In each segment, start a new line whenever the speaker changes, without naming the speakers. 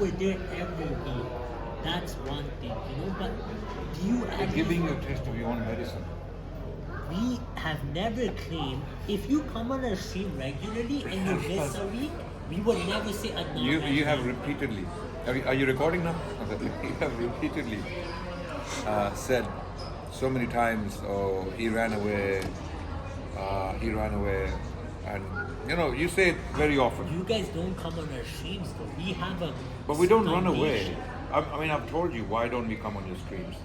were there every week. That's one thing, but do you
They're
actually...
giving you a test if you want medicine.
We have never claimed, if you come on our stream regularly and you miss a week, we would never say a
You have repeatedly. Are you recording now? You have repeatedly said so many times, "Oh, he ran away. He ran away," and you say it very often.
You guys don't come on our streams though. We have a...
But we don't run
foundation.
away. I mean, I've told you why don't we come on your streams?
Yeah.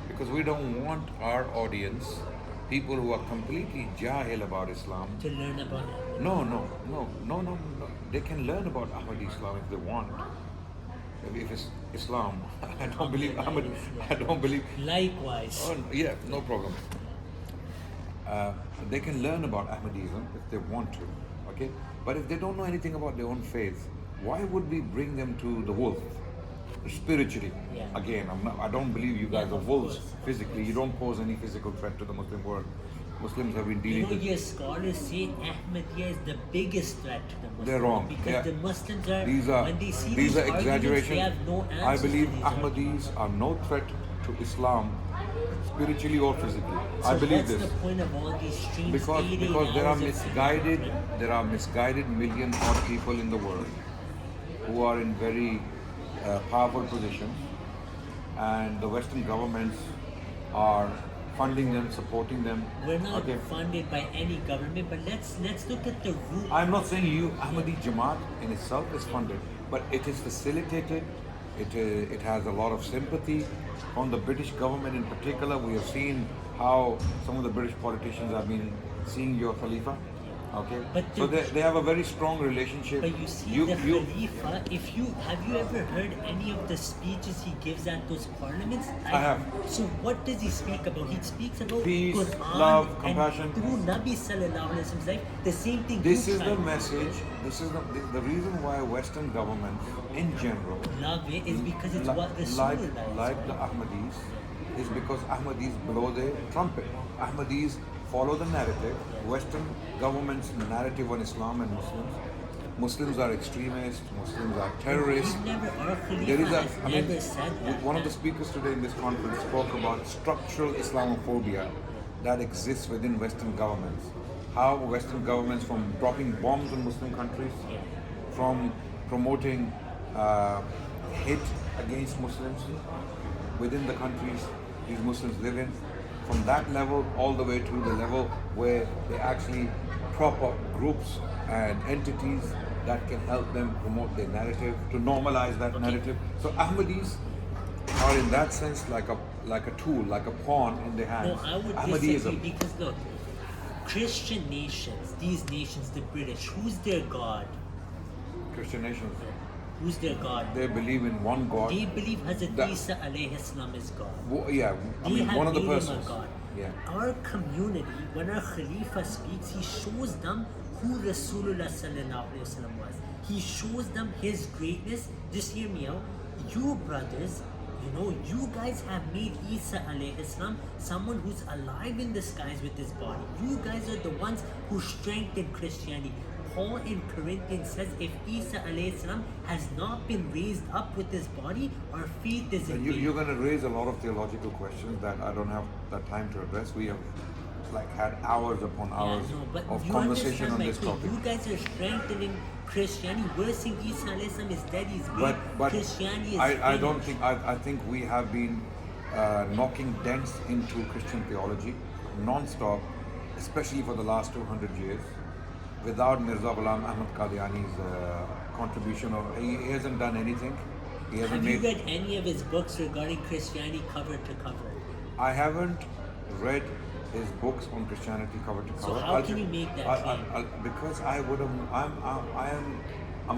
Because we don't want our audience, people who are completely jahil about Islam,
To learn about it.
No. They can learn about Ahmadi Islam if they want. If it's Islam, I don't believe Ahmad. I don't believe.
Likewise.
Oh, yeah, no problem. They can learn about Ahmadism if they want to, okay? But if they don't know anything about their own faith, why would we bring them to the wolf? Spiritually,
Yeah.
again, I don't believe you guys
Yeah,
are
of
wolves
course.
physically. You don't pose any physical threat to the Muslim world. Muslims have been dealing with...
Your scholars say Ahmadiyya is the biggest threat to the Muslims.
They're wrong.
Because
Yeah.
the Muslims are,
These are
when they see
these are
arguments,
exaggerations.
they have no answers
I believe
to these
Ahmadis are no threat to Islam, spiritually or physically.
arguments.
I believe
what's
this
the point of all these streams?
because there are misguided million odd people in the world who are in very powerful positions, and the Western governments are funding them, supporting them.
We're not
Okay.
funded by any government, but let's look at the root.
I'm not saying you Ahmadi Jamaat in itself is funded, but it is facilitated. It has a lot of sympathy from the British government in particular. We have seen how some of the British politicians have been seeing your Khalifa. Okay,
But
so
the-
they have a very strong relationship.
But you see, the Khalifa, have you ever heard any of the speeches he gives at those parliaments?
I have.
So what does he speak about? He speaks about
Peace,
Quran
love,
and
compassion.
through Nabi Sallallahu Alaihi Wasallam's life, the same thing.
This
you
is
try
the
to
message. This is the reason why Western governments, in general,
love it is because it's what the
like
Rasulullah is.
the Ahmadis, is because Ahmadis blow the trumpet. Ahmadis follow the narrative. Western government's narrative on Islam and Muslims. Muslims are extremists. Muslims are terrorists.
We've never, our Khalifa
There is a,
has
I mean,
never said that.
one of the speakers today in this conference spoke about structural Islamophobia that exists within Western governments. How Western governments, from dropping bombs on Muslim countries, from promoting hate against Muslims within the countries these Muslims live in, from that level all the way to the level where they actually prop up groups and entities that can help them promote their narrative, to normalize that narrative. So Ahmadis are in that sense like a tool, like a pawn in their hands.
No, I would disagree because look, Christian nations, these nations, the British, who's their God?
Christian nations,
Who's their God?
they believe in one God.
They believe Hazrat
That-
Isa alayhi salam is God.
Yeah, I
They
mean
have
one of the
made him a
persons.
God.
Yeah.
Our community, when our Khalifa speaks, he shows them who Rasulullah sallallahu alaihi wasallam was. He shows them his greatness. Just hear me out. You brothers, you guys have made Isa alayhi salam someone who's alive in the skies with his body. You guys are the ones who strengthened Christianity. Paul in Corinthians says if Isa alayhi salam has not been raised up with his body, our faith is in vain.
You're going to raise a lot of theological questions that I don't have the time to address. We have had hours upon hours
but
of
you
conversation
understand
on
my
this
point.
topic.
You guys are strengthening Christianity. We're saying Isa alayhi salam is dead, he's great.
But
Christianity is
I don't
finished.
think I think we have been knocking dents into Christian theology non-stop, especially for the last 200 years, without Mirza Ghulam Ahmad Qadiani's contribution. He hasn't done anything. He hasn't
Have you
made.
read any of his books regarding Christianity cover to cover?
I haven't read his books on Christianity cover to cover.
So how can you make that claim?
Because I'm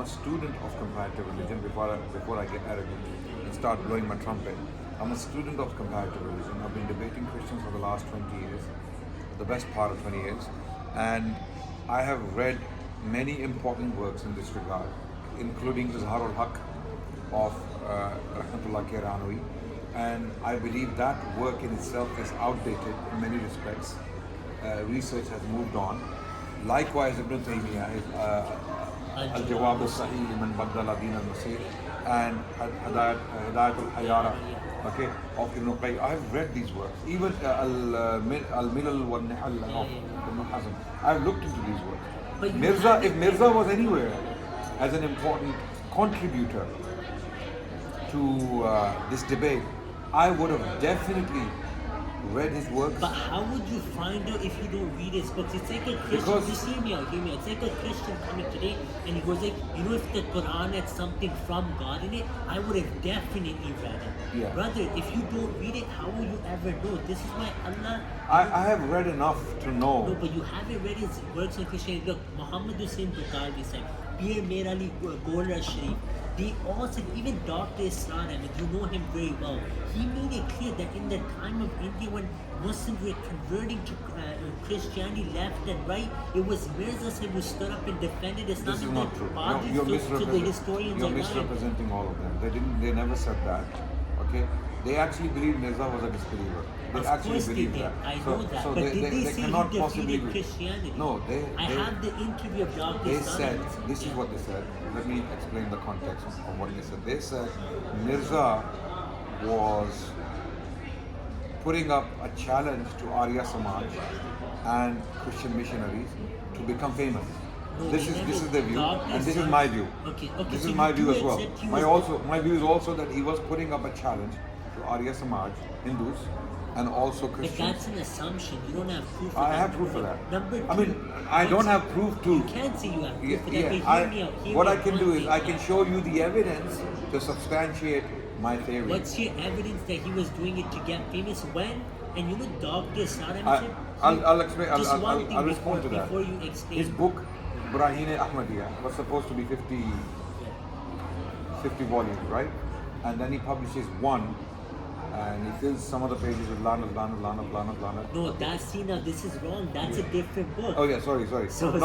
a student of comparative religion before I get arrogant and start blowing my trumpet. I'm a student of comparative religion. I've been debating Christians for the last 20 years, the best part of 20 years, and I have read many important works in this regard, including Izharul Haq of Rahmatullah Kiranwi, and I believe that work in itself is outdated in many respects. Research has moved on. Likewise, Ibn Taymiyyah is Al-Jawab al-Sahih liman baddala din al-Masih. and Hidayatul Hayara, okay, of Ibn Qayyim. I've read these works. Even Al-Milal wal Nihal of Ibn Hazm. I've looked into these works.
But
If Mirza was anywhere as an important contributor to this debate, I would have definitely read his works.
But how would you find out if you don't read his books? It's like a Christian. Just hear me out. It's like a Christian coming today and he goes like, if the Quran had something from God in it, I would have definitely read it.
Yeah.
Brother, if you don't read it, how will you ever know? This is why Allah.
I have read enough to know.
No, but you haven't read his works on Christianity. Look, Muhammad Hussain Bukhari said, Peer Merali Gola Sharif. They all said, even Dr. Israr Ahmed, you know him very well, he made it clear that in the time of India when Muslims were converting to Christianity left and right, it was Mirza Sahib who stood up and defended Islam.
This is not true.
You're
misrepresenting all of them. They never said that. Okay? They actually believe Mirza was a disbeliever. They actually believe that.
I know that.
So
but did they say
cannot
he
possibly
defeated Christianity?
No,
I have the interview of Dr.
They
Israr
said,
Ahmed.
this is what they said. Let me explain the context of what they said. They said Mirza was putting up a challenge to Arya Samaj and Christian missionaries to become famous.
No,
this is their view, and this is my view.
Okay,
this
so
is my view as well.
accept
My view is also that he was putting up a challenge to Arya Samaj, Hindus, and also
But
Christians.
that's an assumption. You don't have proof of that.
I have proof of that.
Number two,
I mean, I don't have proof to.
You can't say you have proof of that,
Yeah,
but hear me out.
what I can do is I can show you the evidence to substantiate my theory.
What's your evidence that he was doing it to get famous? When? And Dr. Saddam said...
I'll explain.
Just one thing
I'll respond to that.
before you explain.
His book, Brahine Ahmadiyya, was supposed to be 50 volumes, right? And then he publishes one, and he fills some of the pages with Lana.
No, this is wrong. That's a different book.
Oh yeah, sorry.
So,
In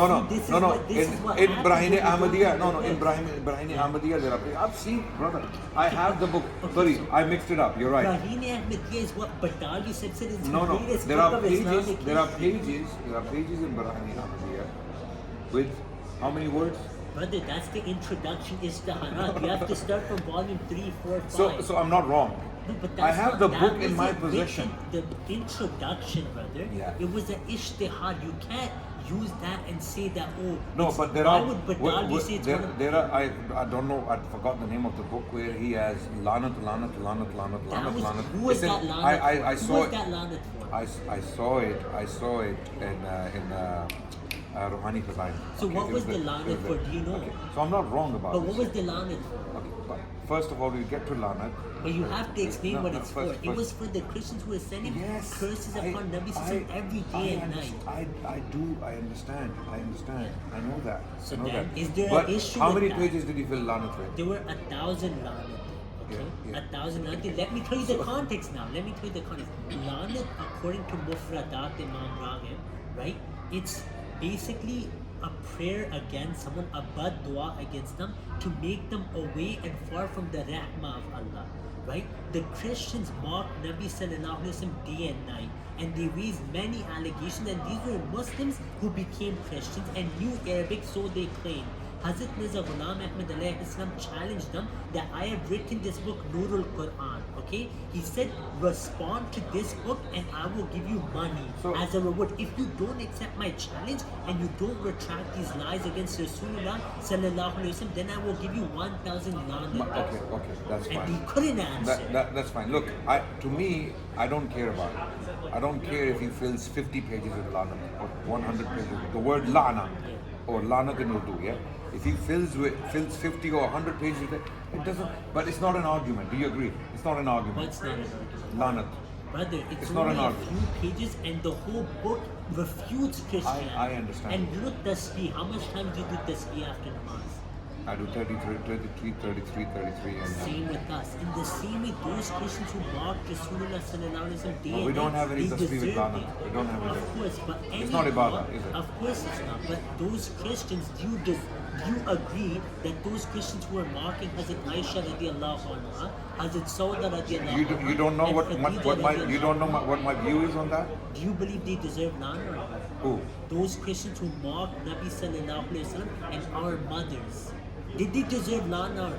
Brahine Ahmadiyya, in Brahine Ahmadiyya, there are pages. I've seen, brother. I have the book. Sorry, I mixed it up. You're right.
Brahine Ahmadiyya is what Batali said is the
No.
greatest
There
book
are
of
pages.
Islamic
There are
history.
pages in Brahine Ahmadiyya with how many words?
Brother, that's the introduction. Istiharat. You have to start from volume 3, 4, 5.
So I'm not wrong.
No, but
I have the
that
book in
was
my
it.
possession.
The introduction, brother.
Yeah.
It was an ishtihad. You can't use that and say that.
No, but there
why
are.
would Badali say it's one of
there are. I don't know. I forgot the name of the book where he has Lanat.
Who was that Lanat?
I
Who
saw
was
it.
that Lanat for?
I saw it in Rouhani Khazain.
So what was the Lanat for? Do you know?
Okay. So I'm not wrong about
But
this.
what was the Lanat for?
Okay, but first of all, we get to Lanat.
But you have to explain what it's
first-
for. It was for the Christians who were sending curses upon Nabi Sallallahu every day and night.
I understand. I know that.
So
I know
then,
that.
is there
But
an issue
how
with
many
that?
pages did he fill Lanat with?
There were 1,000 Lanat. Okay?
Yeah.
1,000 Lanat. Let me tell you the context now. Lanat, according to Mufradat Imam Raghib, right? It's basically a prayer against someone, a bad dua against them to make them away and far from the rahmah of Allah. Right? The Christians mocked Nabi Sallallahu Alaihi Wasallam day and night, and they raised many allegations, and these were Muslims who became Christians and knew Arabic, so they claimed. Hazrat Mirza Ghulam Ahmad alayhi salam challenged them that I have written this book, Nurul Quran. Okay? He said, respond to this book and I will give you money as a reward. If you don't accept my challenge and you don't retract these lies against Rasulullah Sallallahu Alaihi Wasallam, then I will give you 1,000 lanat.
Okay, that's fine.
And he couldn't answer.
That's fine. Look, to me, I don't care about it. I don't care if he fills 50 pages with lana or 100 pages with the word lana or lanat in Urdu, yeah? If he fills 50 or 100 pages with it doesn't, but it's not an argument. Do you agree? It's not an argument.
What's not an argument?
Lanat.
Brother, it's
not
only
an
a
argument.
few pages and the whole book refutes Christianity.
I understand.
And you know tasbih, how much time do you do tasbih after namaz?
I do 33, and
Same with us. In the same way, those Christians who mocked Rasulullah Sallallahu Alaihi Wasallam day
we
and
don't
night,
have any
they
tasbih with
deserve
lana.
it.
We don't have any.
Of course, but
It's not ibadah, is it?
Of course it's not. But those Christians, do you agree that those Christians who are mocking Hazrat Aisha radiallahu anha, Hazrat Sauda radiallahu anha,
You don't know
and
what
Khadija
you don't know
radiallahu
what my view is on that?
anha, do you believe they deserve lana or not?
Who?
Those Christians who mock Nabi Sallallahu Alaihi Wasallam and our mothers, did they deserve lana or not?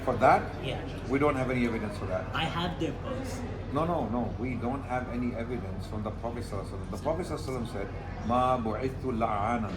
For that,
Yeah.
we don't have any evidence for that.
I have their books.
No. We don't have any evidence from the Prophet ﷺ. The Prophet ﷺ said, "Ma bu'ithtu la'anan."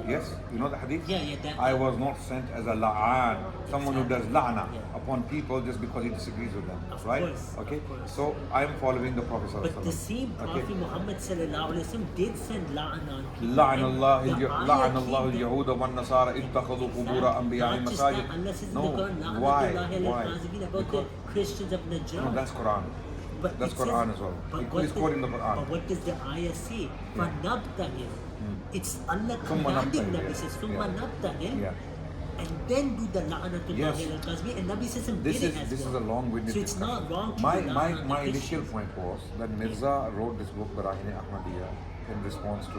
Yes, you know the hadith?
Yeah, that.
I was not sent as a la'an, someone who does la'na
Yeah.
upon people just because he disagrees with them.
Of
right?
course,
Okay?
of course.
So I am following the Prophet ﷺ.
But the same Prophet Muhammad sallallahu alaihi wasallam did send la'an on people.
لعن
And
الله
the
لعن
ayah
الله
came
اليهود والنصارى اتخذوا قبور أنبيائهم
not just that,
مساجد.
unless it's in
No,
the Quran,
why?
la'natullahi
Why?
al-Qazibin, about
Because,
the Christians of Najran.
no, that's Quran.
But
That's
it says-
Quran as well.
but
He's
what
quoting the
does-
Quran.
But what does the ayah say? فَنَبْتَهِلْ. It's Allah
ثم
commanding
نبتهل.
Nabi says, ثُمَّ
Yeah.
نَبْتَهِلْ.
Yeah.
And then do the la'natullahi
Yes.
al-Qazibin. And Nabi says did
This
it
is
as
this
well.
is a long-winded
So it's
discussion.
not wrong to
My
do
my
la'an on
my
the
initial
Christians.
point was that Mirza wrote this book Barahin Ahmadiyya in response to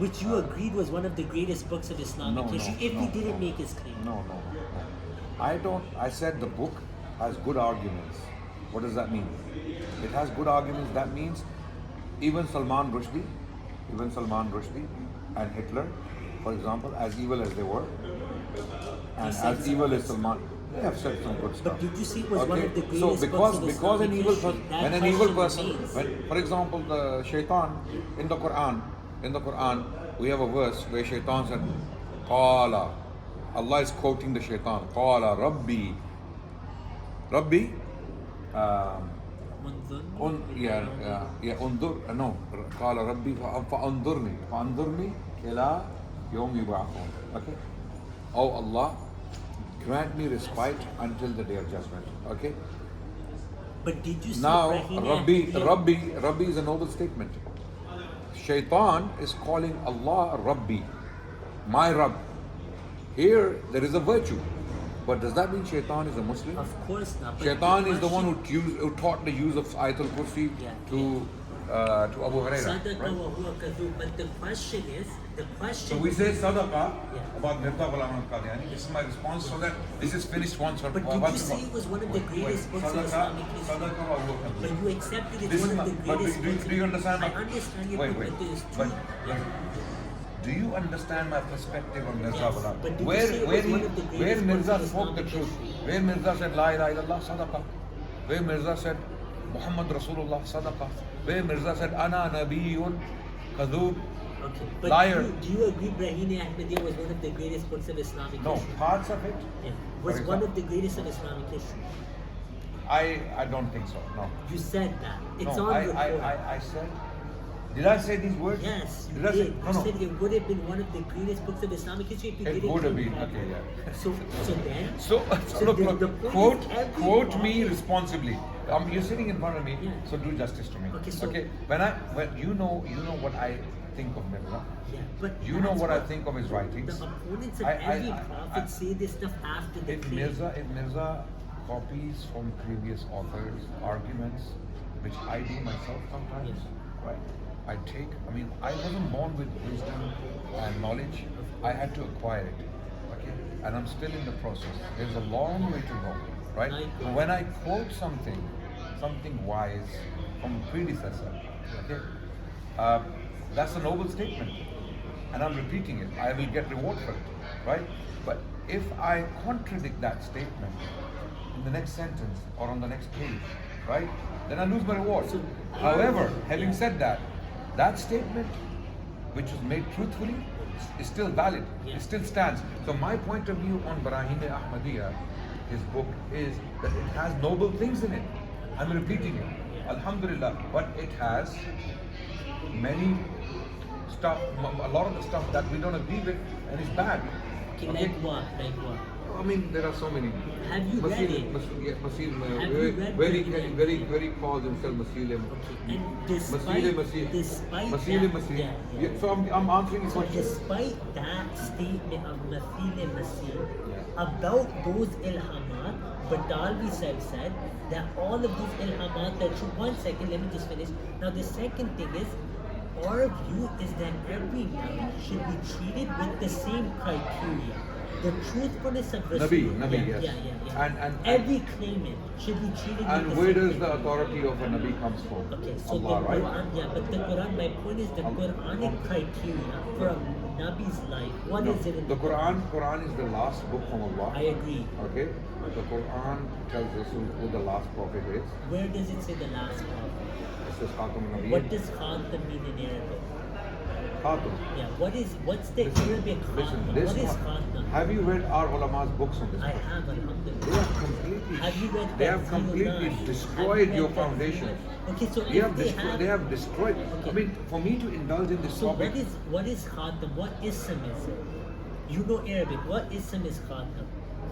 Which you agreed was one of the greatest books of Islamic history, if he didn't make his claim.
No. I said the book has good arguments. What does that mean? It has good arguments. That means even Salman Rushdie and Hitler, for example, as evil as they were, and
said
as evil as Salman, they have said some good stuff.
But did you see it was one of the greatest
So
books
because
of
because an
Islamic
evil
history,
person,
that
when an evil
question
person,
remains.
when, for example, the shaitan in the Quran, we have a verse where shaitan said, "Qala." Allah is quoting the shaitan. "Qala Rabbi." انظر no قال ربي فانظرني إلى يوم يبعثون. Okay. Oh Allah, grant me respite until the day of judgment. Okay.
But did you see
Now
Ibrahim
Rabbi is a noble statement. Shaitan is calling Allah Rabbi, my Rabb. Here there is a virtue. But does that mean Shaitan is a Muslim?
Of course not. But
Shaitan is the
question-
one who taught the use of Ayatul Kursi to Abu Hurairah.
Sadaqa
Right?
wa huwa kadhub. But the question is,
So we say Sadaqa
Yeah.
about Mirza Ghulam Ahmad Qadiani. This is my response so that this is finished once.
But did you say it was one of the greatest books of Islamic history?
Sadaqa wa huwa kadhub.
But you accepted it's
This
one
is
of the
not, but
greatest books.
do you understand?
I understand your
Wait,
point, but there's
but
two.
do you understand my perspective on Mirza
Yes,
Ghulam?
but did you say it was one of the
Where
greatest
Mirza
books of
spoke the
Islamic
truth,
history?
where Mirza said La ilaha illallah Sadaqa, where Mirza said Muhammad Rasulullah Sadaqa, where Mirza said Ana Nabiyyun Kadhub.
Okay. But
Liar.
do you agree Brahini Ahmadiyya was one of the greatest books of Islamic
No,
history?
parts of it.
Yeah. Was
For
one
example.
of the greatest of Islamic history.
I don't think so. No.
You said that. It's
No,
on
I
record.
said. Did I say these words?
Yes, you
Did I say?
did.
No,
You
no.
said it would have been one of the greatest books of Islamic history if you
It
didn't
would have
claim
been.
that.
Okay, yeah.
So then.
So look,
the
look,
point is every
quote me
prophet-
responsibly. You're sitting in front of me,
Yeah.
so do justice to me.
Okay, so-
When you know what I think of Mirza.
Yeah, but
You know
that's
what I think of his writings.
The opponents of
I-
every
I-
prophet say this stuff after the
If
claim.
Mirza copies from previous authors' arguments, which I do myself sometimes,
Yes.
right? I wasn't born with wisdom and knowledge. I had to acquire it, okay? And I'm still in the process. There's a long way to go, right?
Likewise.
When I quote something wise from a predecessor, okay? That's a noble statement, and I'm repeating it. I will get reward for it, right? But if I contradict that statement in the next sentence or on the next page, right, then I lose my reward.
So,
However, having
yeah.
said that, that statement, which was made truthfully, is still valid.
Yeah.
It still stands. So my point of view on Barahin Ahmadiyya, his book, is that it has noble things in it. I'm repeating it. Alhamdulillah. But it has many stuff, a lot of the stuff that we don't agree with and is bad.
Okay,
Okay?
like what? Like what?
I mean, there are so many.
Have you read it?
Masil,
Have you read
very calls himself Masilim.
Okay. And despite
Yeah. So I'm answering your
So
question.
despite that statement of Mathil Masih about those ilhamat, Batalvi said that all of these ilhamat are true. 1 second, let me just finish. Now the second thing is, our view is that every Nabi should be treated with the same criteria. The truthfulness of Rasul.
Nabi, yes.
Yeah.
And
every claimant should be treated
and
with the
where
same
does the
criteria.
authority of a Nabi comes from?
Okay, so
Allah,
the
right?
Quran, but the Quran, my point is the Quranic criteria for a Nabi's life, what
No,
is it in
the Quran is the last book from Allah.
I agree.
Okay? The Quran tells us who the last prophet is.
Where does it say the last prophet?
It says Khatam al-Nabiyyin.
What does Khatam mean in Arabic?
Khatam.
Yeah, what's the Arabic Khatam?
this
What is
one-
Khatam?
Have you read our ulama's books on this?
I have,
They
alhamdulillah.
have completely,
Have you read
they have
Tanzeel
completely
Nash?
destroyed
Have you
your
read
foundation.
Tanzeel? Okay, so
They
if
have, they have destroyed.
Okay.
I mean, for me to indulge in this
So
topic,
what is Khatam? What ism is it? You know Arabic. What ism is Khatam?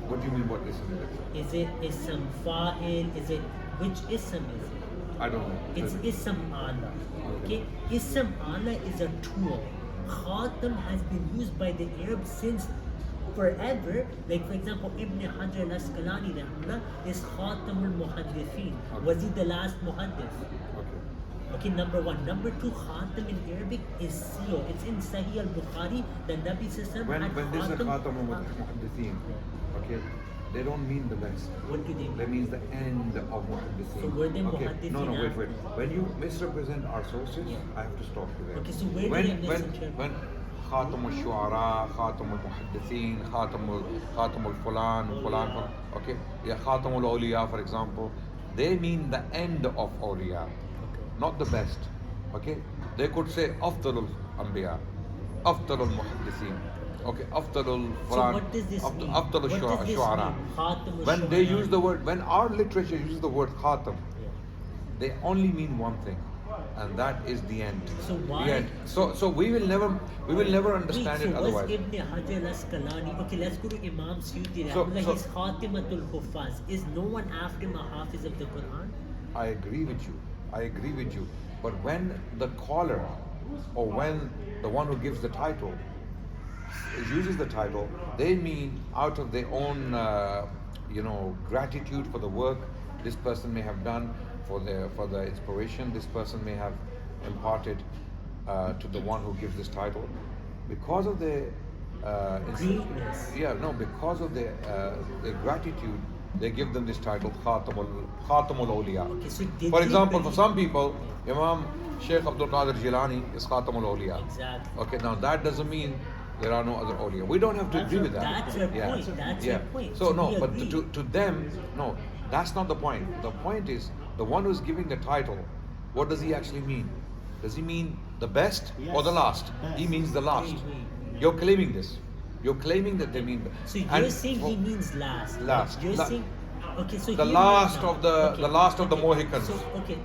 what do you mean? What is it?
Is it ism fa'il? Is it which ism is it?
I don't know.
It's ism ala. Okay, ism ala is a tool. Khatam has been used by the Arabs since forever. Like for example, Ibn Hajar al-Asqalani rahimahullah is Khatam al-Muhaddithin.
Okay.
Was he the last muhaddith?
Okay.
Okay, number one. Number two, Khatam in Arabic is seal. It's in Sahih al-Bukhari. The Nabi Sallallahu
When
had
they say
Khatam.
Khatam al-Muhaddithin, okay, they don't mean the best.
What do they mean?
That means the end of Muhaddithin.
So were they
okay.
Muhaddithin
No, wait.
after?
When you misrepresent our sources,
Yeah.
I have to stop you there.
Okay, so where do
when,
they misinterpret?
when Khatam al-Shu'ara, Khatam al-Muhaddithin, Khatam al-Fulan, Fulan, okay, yeah, Khatam al-Awliya, for example, they mean the end of awliya, not the best. Okay, they could say Afdalul Anbiya, Afdalul Muhaddithin, okay, Afdalul
So
Fulan,
what does this mean?
Afdalul
What does this
Shu'ara.
mean? Khatam
When they
al-Shu'ara.
use the word, when our literature uses the word Khatam,
Yeah.
they only mean one thing, and that is the end.
So why-
The end. So we will never understand
Wait,
it
so
otherwise.
was Ibn Hajar al-Asqalani, okay, let's go to Imam Suyuti,
So-
rahimahullah,
so-
he's Khatimatul Hufaz. Is no one after him a Hafiz of the Quran?
I agree with you. I agree with you. But when the caller, or when the one who gives the title uses the title, they mean out of their own, gratitude for the work this person may have done, for the inspiration this person may have imparted to the one who gives this title, because of their
Greatness.
because of their gratitude, they give them this title, Khatamul Awliya.
Okay, so did
For
they
example, for
believe-
some people, Imam Sheikh Abdul Qadir Jilani is Khatamul Awliya.
Exactly.
Okay, now that doesn't mean there are no other awliya. We don't have to agree with that.
That's your point. That's your point.
So
So
no,
we
but
agree.
to them, no, that's not the point. The point is the one who's giving the title. What does he actually mean? Does he mean the best or the last? He means the last. You're claiming this. You're claiming that they mean.
So you're
and
saying
for-
he means last.
Last.
You're
La-
saying okay. So
the
hear me
last
now.
of the last of the Mohicans,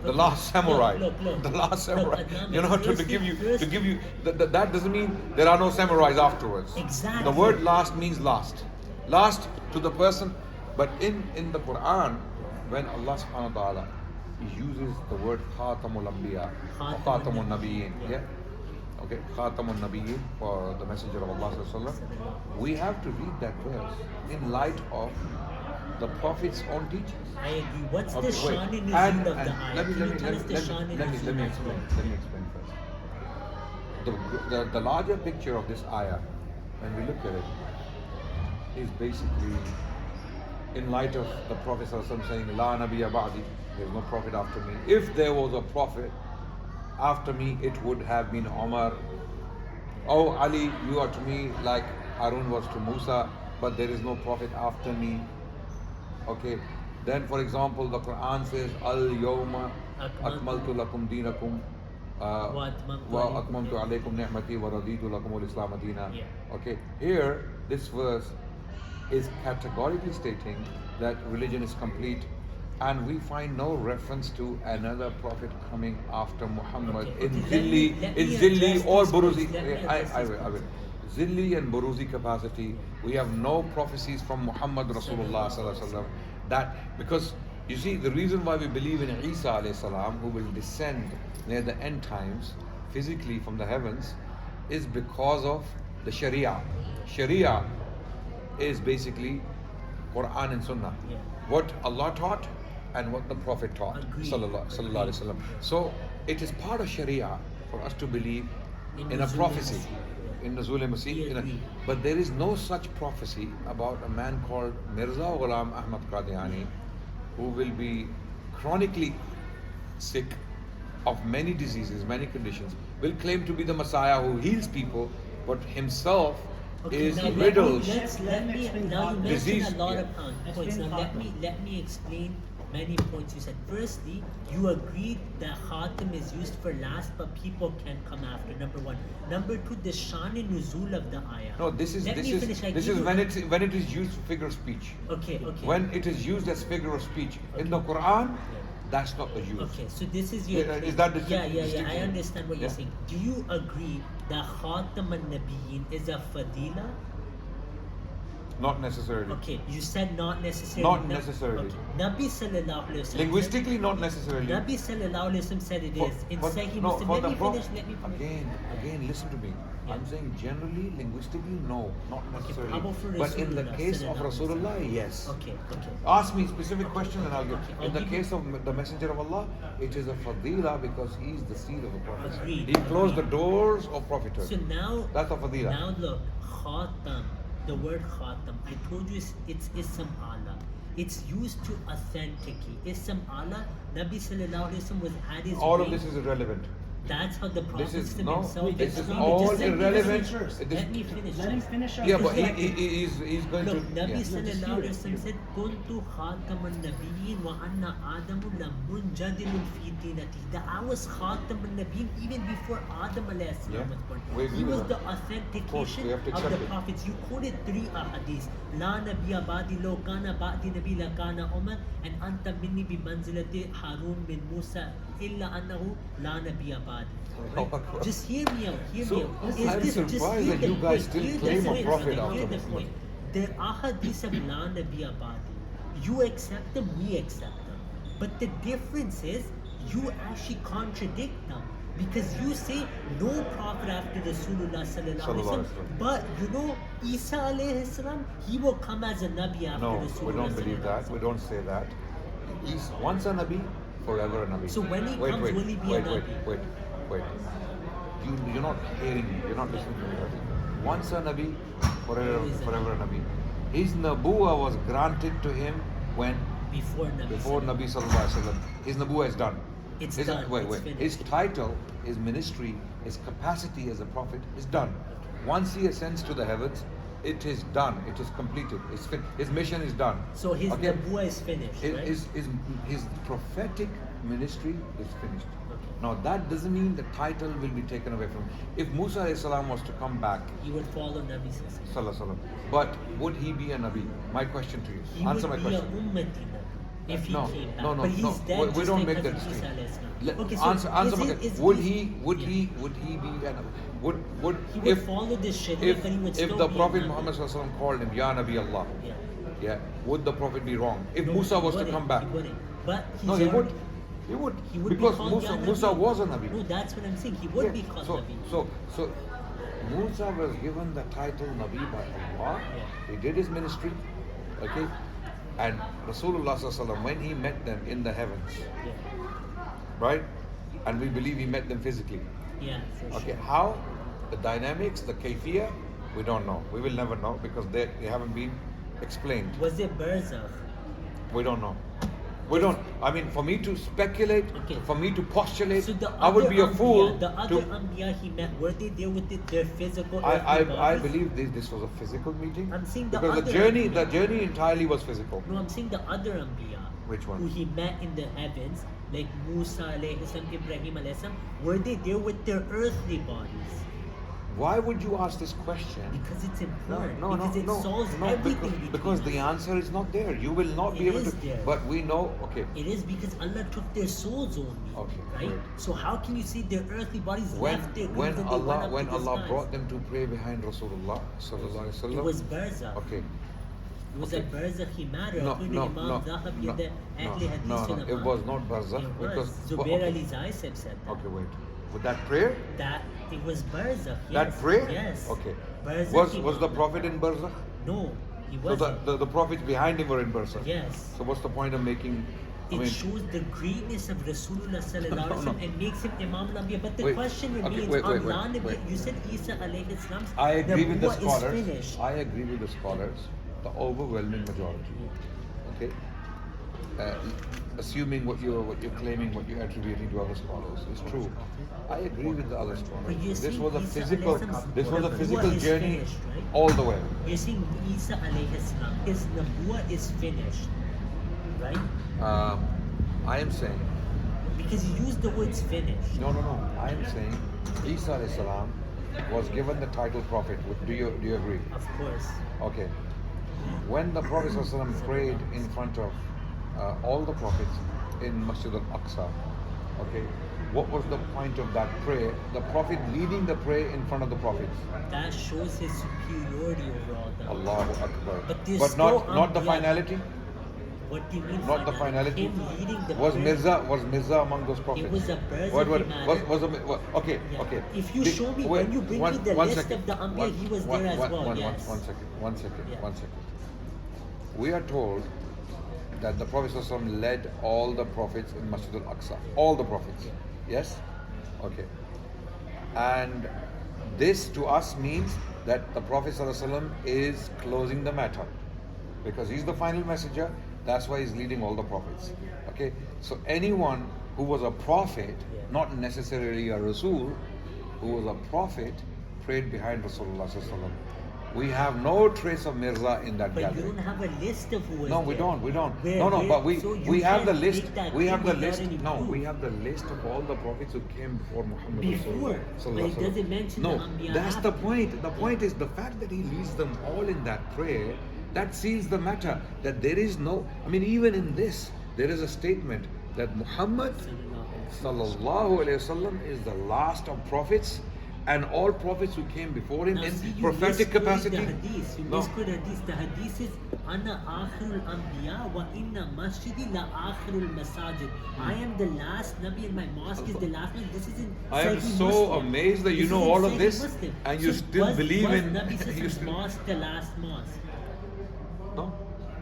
the last samurai,
Look.
the last
Look,
samurai.
Adnan,
You know, to
first
give
thing
you
first-
that doesn't mean there are no samurais afterwards.
Exactly.
The word last means last to the person, but in the Quran, when Allah Subhanahu wa Taala uses the word Khatamul Anbiya or Khatamul Nabiyyin, yeah. Okay, Khatamun Nabiyyin, for the Messenger of Allah Sallallahu Alaihi Wasallam, we have to read that verse in light of the Prophet's own teachings.
I agree. What's
Okay,
the
wait.
Shan in
And-
Nuzul of the
and
ayah?
let me
Can you tell us the Shan in
let me
Nuzul?
explain. Let me explain first. The larger picture of this ayah, when we look at it, is basically in light of the Prophet Sallallahu Alaihi Wasallam saying, La Nabiyya Ba'di, there is no prophet after me. If there was a prophet after me, it would have been Omar. Oh Ali, you are to me like Harun was to Musa, but there is no prophet after me. Okay. Then, for example, the Quran says, Al Yawma Akmaltu Lakum Dinakum wa Akmamtu Alaykum Ni'mati wa Raditu Lakum al Islam Dina.
Yeah.
Okay. Here, this verse is categorically stating that religion is complete, and we find no reference to another prophet coming after Muhammad
Okay,
in
okay, let me
Zilli
address
or
this
Buruzi.
first. Let me address
I
this
will.
first.
Zilli and Buruzi capacity, we have no prophecies from Muhammad Rasulullah Sallallahu Alaihi Wasallam that, because you see, the reason why we believe in Isa alayhi salam, who will descend near the end times physically from the heavens, is because of the Sharia. Sharia is basically Quran and Sunnah.
Yeah.
What Allah taught and what the Prophet taught.
Agreed.
Sallallahu Alaihi Wasallam. So it is part of Sharia for us to believe in a
Nuzul
prophecy.
al-Masih.
In Nuzul al-Masih.
We agree.
But there is no such prophecy about a man called Mirza Ghulam Ahmad Qadiani, who will be chronically sick of many diseases, many conditions, will claim to be the Messiah who heals people, but himself is
now
riddled.
let me
explain
now you
Khatam.
mentioned
Disease,
a lot
yeah.
of points.
Explain
Now
Khatam.
let me explain many points you said. Firstly, you agreed that Khatam is used for last, but people can come after. Number one. Number two, the Shan and Nuzul of the ayah.
No, this is
Let me finish. I
this
give
is
you-
when it is used for figure of speech.
Okay.
When it is used as figure of speech in the Quran, that's not the use.
Okay, so this is your
Yeah,
claim.
is that the
yeah. I
distinction?
understand what you're
Yeah.
saying. Do you agree that Khatam al-Nabiyyin is a fadila?
Not necessarily.
Okay, you said not necessarily.
Not necessarily.
Okay. Nabi sallallahu alaihi wasallam.
Linguistically, not necessarily.
Nabi sallallahu alaihi wasallam said it is. In Sahih
no,
Muslim.
for
Let
the
me
Prophet-
finish. Let me finish.
Again, listen to me.
Yeah.
I'm saying generally, linguistically, no, not necessarily.
how about for
But in the
Rasulullah
case of
sallallahu alaihi
Rasulullah, yes.
Okay.
Ask me specific question and I'll give.
Okay, I'll
In the
give
case of the Messenger of Allah, it is a fadila because he is the seal of the Prophet.
Agreed.
He closed the doors of prophethood.
So now,
That's a fadila.
now look, Khatam. The word Khatam. I told you it's Ism Allah. It's used to authenticate. Ism Allah. Nabi sallallahu alaihi wasallam was had his.
All of
ring.
this is irrelevant.
That's how the Prophet
This is
himself
this is
explained it.
all
Just let me
irrelevant.
finish.
This-
Let me finish.
Let him finish up.
Yeah, but
Yeah.
he's going
Look,
to.
Nabi
Yeah.
sallallahu alaihi wasallam said, "Kuntu khataman nabiyyin wa anna Adamu lamunjadilun fi dinati." That I was khataman nabiyyin even before Adam alayhi salam
Yeah.
was born.
We agree
He
with
was
that.
the authentication
Of course, we have to
of
accept
the
it.
prophets. You quoted 3 ahadith. La nabiyya ba'di law kana ba'di nabi la kana Umar and anta minni bi manzilati Harun min Musa illa annahu la nabiyya ba'di.
Allahu Akbar.
Just hear me out. Hear
So,
me out. Is
I'm
this just
surprised
hear
that
the
you guys
point,
still
hear the
claim a
point,
prophet
hear
after
the
Muhammad.
point. The ahadith of La Nabiya Badi, you accept them, we accept them. But the difference is, you actually contradict them. Because you say no prophet after Rasulullah sallallahu alaihi wasallam. But you know, Isa alayhi salam, he will come as a Nabi after
No,
Rasulullah.
we don't believe that. We don't say that. He's once a Nabi, forever a Nabi.
So when he comes, will he be a Nabi?
Wait. You're not hearing me. You're not listening to me. Razi. Once a Nabi, forever a Nabi. His Nabuwa was granted to him when?
Before Nabi.
Before Nabi sallallahu alaihi wasallam. His Nabuwa is done.
It's
His,
done.
Wait.
It's finished.
His title, his ministry, his capacity as a prophet is done. Once he ascends to the heavens, it is done. It is completed. His mission is done.
So his
Okay?
Nabuwa is finished, right?
His prophetic ministry is finished.
Okay.
Now that doesn't mean the title will be taken away from him. If Musa alayhi salam was to come back,
He would follow Nabi sallallahu alaihi wasallam.
sallallahu alaihi wasallam, but would he be a Nabi? My question to you.
He
Answer my
would be a
question.
ummati Nabi if he
No,
came back.
no,
But he's dead
We
just
don't
like
make that
Hazrat Isa
distinction.
alayhi salam.
Let-
Okay, so
answer my
is
question.
it-
Would
is-
he
yeah.
would he be an would
He would follow this Sharia,
if
but he would still
the
be a
Prophet
Nabi.
Muhammad sallallahu alaihi wasallam called him Ya Nabi Allah,
Yeah.
yeah, would the Prophet be wrong if
No,
Musa
he
was to
wouldn't.
come back?
He wouldn't. But he's
No, he would.
already-
He would.
He would
Because
be called Ya
Musa
Nabi.
was a Nabi.
No, that's what I'm saying. He would
Yeah,
be called
so,
Nabi.
so Musa was given the title Nabi by Allah.
Yeah.
He did his ministry, okay? And Rasulullah sallallahu alaihi wasallam, when he met them in the heavens,
Yeah.
right? And we believe he met them physically.
Yeah, for
Okay,
sure.
how? The dynamics, the kayfiyah, we don't know. We will never know because they haven't been explained.
Was it Barzakh?
We don't know. We don't. I mean, for me to speculate,
Okay.
for me to postulate,
So the
I would
other
be a fool.
Anbiya, the other
to,
Anbiya he met, were they there with their physical
I
earthly bodies?
believe this was a physical meeting.
I'm saying the
because
other
the
Anbiya.
journey entirely was physical.
No, I'm saying the other Anbiya.
Which one?
Who he met in the heavens, like Musa alayhi salam, Ibrahim alayhi salam, were they there with their earthly bodies?
Why would you ask this question?
Because it's
No,
important. because it solves everything between
because the
us.
answer is not there. You will not be
It
able
is
to.
there.
But we know. Okay.
It is because Allah took their souls only.
Okay,
right?
great.
So how can you say their earthly bodies
When
left their
when
graves and they went
Allah
up
when
to the
Allah
skies?
brought them to pray behind Rasulullah sallallahu alaihi wasallam.
It was Barzakh.
Okay.
It was
okay.
a Barzakhi matter.
No,
according
no,
to Imam
no,
Zahabi
no,
and the Ahli Hadith
no,
ulama.
it was not Barzakh
It
because
was. Zubair Ali Zaisab said that.
okay, wait. With that prayer,
That it was Barzakh. Yes.
that prayer,
Yes.
okay.
Barzakhi
Was the
Imam.
Prophet in Barzakh?
No, he
So
wasn't.
the prophets behind him were in Barzakh.
Yes.
So what's the point of making? I
It
mean,
shows the greatness of Rasulullah sallallahu alaihi wasallam and makes him Imam Nabi. But the
Wait,
question
okay,
remains
wait,
on
wait,
Nabi.
wait.
You said Isa alayhi salam.
I agree with the
Nabuwah
scholars.
is finished.
I agree with the scholars. The overwhelming majority. Okay. uh, assuming what you're claiming, what you're attributing to other scholars is true. I agree with the other scholars.
But you're
This
saying
was a
Isa
physical,
alayhi salam,
this was a
Nabuwa
physical
is
journey
finished, right?
all the way.
You're saying Isa alayhi salam, his Nabuwa is finished, right?
I am saying,
Because you use the words finished.
no. I am saying Isa alayhi salam was given the title prophet. Do you agree?
Of course.
Okay. When the Prophet ﷺ prayed in front of all the prophets in Masjid al-Aqsa, okay, what was the point of that prayer? The Prophet leading the prayer in front of the prophets.
That shows his superiority over all the
Allahu Akbar.
But there's
But not the
Anbiya.
finality.
What do you mean?
Not the finality.
Him leading the
Was
prayer.
Mirza among those prophets?
It was a birth
What,
of humanity.
okay,
Yeah.
okay.
If you show me, when you bring me the list of the Anbiya, he was there as well, yes.
One second.
Yeah.
We are told that the Prophet ﷺ led all the prophets in Masjid al-Aqsa. All the prophets. Yes? Okay. And this to us means that the Prophet ﷺ is closing the matter. Because he's the final messenger, that's why he's leading all the prophets. Okay? So anyone who was a prophet, not necessarily a Rasul, who was a prophet, prayed behind Rasulullah sallallahu alaihi wasallam. We have no trace of Mirza in that
But you
gathering.
don't have a list of who was
No,
there.
we don't.
Where-
No,
where-
but
so you
we have the
can't
list.
take that
We have the
thing without
list.
any
No,
proof.
we have the list of all the prophets who came before Muhammad.
Before,
Sallallahu
but
Alaihi
it doesn't
Wasallam.
mention
No,
the Anbiya
that's the
after.
point. The point is the fact that he leads them all in that prayer. That seals the matter. That there is no. I mean, even in this, there is a statement that Muhammad Sallallahu Alaihi Wasallam is the last of prophets. And all prophets who came before him
Now,
in
see, you
prophetic
misquoted
capacity.
The hadith. You
No.
misquoted the hadith. The hadith is Ana akhirul anbiya wa inna masjidi la akhirul masajid. I am the last Nabi and my mosque is the last one. This is in
I am
Sahih
so
Muslim.
amazed that you
This
know
is in
all of
Sahih
this
Muslim.
and you
So
still believe
was
in.
Nabi
you
Sallallahu
still-
mosque the last mosque.
No.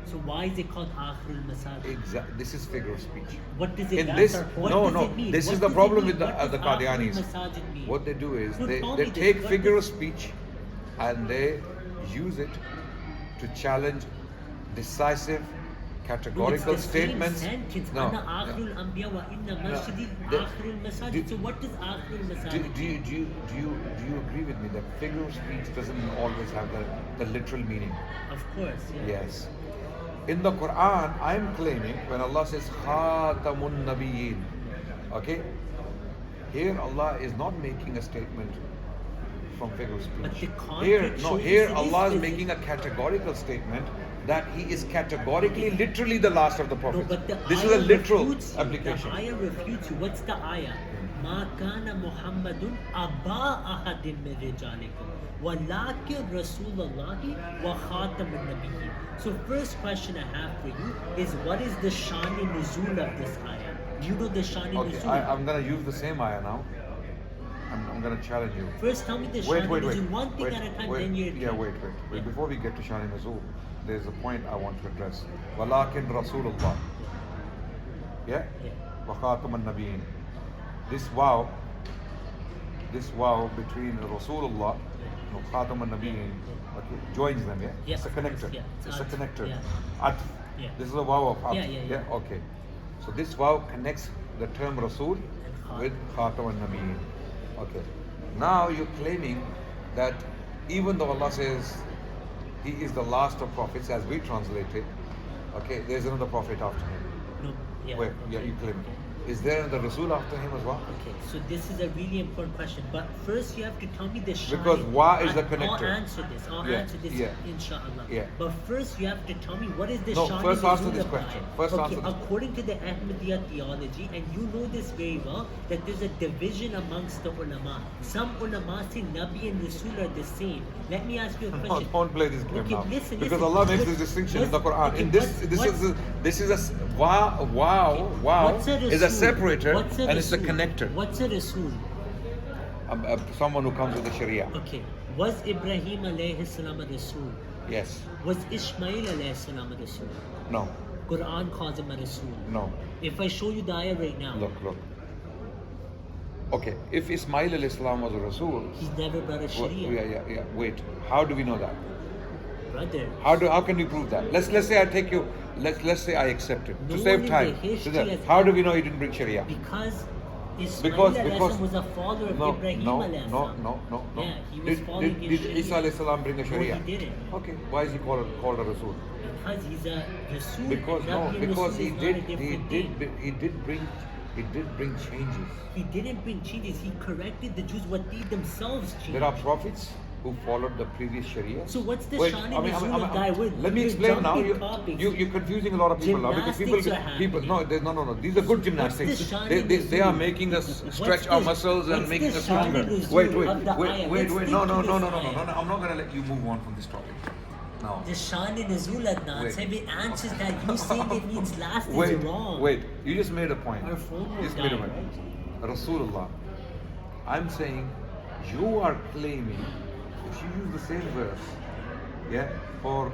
So why is it called akhirul masajid?
Exactly. This is figure of speech.
What does it
In
mean?
this,
What
no,
does
no.
it mean?
This
What
is the
does it
problem
mean?
with
What
the
does akhirul
Qadianis.
masajid mean?
What they do is
No,
they
tell me this.
take
What
figure of
does-
speech and they use it to challenge decisive, categorical
it's the
statements.
Same sentence.
No,
Ana
no.
akhirul anbiya wa inna masjidi
They-
akhirul masajid.
do-
So what does akhirul
Do,
masajid
do,
mean?
do you agree with me that figure of speech doesn't always have the literal meaning?
Of course, yeah.
Yes. In the Quran, I am claiming when Allah says Khatamun Nabiyyin, okay? Here Allah is not making a statement from figure of
But
speech.
the
Here,
context
no,
shows
here
it is
Allah is
physical.
making a categorical statement that He is categorically, literally the last of the
No,
prophets.
but the
This is a
ayah
literal
refutes you.
application.
The ayah refutes you. What's the ayah? ما كان محمد أبا أحد من رجالكم ولكن رسول الله وخاتم النبيين. So first question I have for you is what is the Shani Nuzul of this ayah? Do you know the Shani
Okay,
Nuzul?
I'm going to use the same ayah now. I'm going to challenge you.
First tell me the
Wait,
Shani
wait.
Nuzul. One thing
Wait,
at a time,
wait.
then you're
Yeah, wait.
Yeah.
Before we get to Shani Nazul, there's a point I want to address. Walakin Rasulullah. Yeah?
Yeah.
Wa khataman nabiyyin. This wow between Rasulullah and khataman nabiyyin, okay, joins them, yeah?
Yeah,
It's a
of course,
connector.
yeah.
It's a
Atf,
connector.
yeah.
Atf.
Yeah.
This is a wow of Atf.
Yeah.
Okay. So this wow connects the term Rasul
And
with khataman nabiyyin. Okay. Now you're claiming that even though Allah says He is the last of prophets, as we translate it, okay, there's another prophet after him.
No, yeah.
Wait,
okay,
yeah, you claim
okay.
it. Is there another Rasul after him as well?
Okay, so this is a really important question. But first you have to tell me the Shani.
Because wa is the
I'll
connector.
answer this. I'll
Yeah,
answer this
yeah.
inshallah.
Yeah.
But first you have to tell me what is the
No,
Shani
first answer
Nuzul
this
of
question.
ayah?
First
okay,
answer this.
according to the Ahmadiyya theology, and you know this very well, that there's a division amongst the ulama. Some ulama say Nabi and Rasul are the same. Let me ask you a
No,
question.
don't play this game
Okay,
now.
listen,
because
listen.
Allah makes
What-
this distinction in the
what's-
Quran.
okay,
In this,
what's-
this is a wow
What's a
is a
Rasul?
separator
What's a
and it's a
Rasul?
connector.
What's a Rasul?
Someone who comes with the Sharia.
Okay. Was Ibrahim alayhi salam a Rasul?
Yes.
Was Ishmael alayhi salam a Rasul?
No.
Quran calls him a Rasul.
No.
If I show you the ayah right now,
Look. Okay. If Ismail alayhi salam was a Rasul,
he's never brought a Sharia.
yeah. Wait. How do we know that?
Brother.
How can we prove that? Let's say I take you let's say I accept it
No
to
one
save
in
time.
the history has
How do we know he didn't bring Sharia?
Because Ismail
Because
was a follower of Ibrahim
no.
Yeah, he was following
Did
his Sharia.
Isa alayhi salam bring a Sharia?
No, he didn't.
Okay, why is he called a Rasul?
Because he's a Rasul.
Because
Nabi and
because
Rasul
he
is
did
not a different thing.
he did bring changes.
He didn't bring changes. He corrected the Jews what they themselves changed.
There are prophets who followed the previous Sharia.
So what's the Shan and Rasul of guy with?
Let me explain now. You're confusing a lot of people now because no. These are good gymnastics. They are making us stretch our muscles and making us stronger. Wait. No. I'm not gonna let you move on from this topic. No.
The Shan and Rasul Adnan said it answers that you saying it means last is wrong.
Wait. You just made a point.
Our phone will
Just
die,
made a point. Rasulullah. I'm saying you are claiming if you use the same verse, for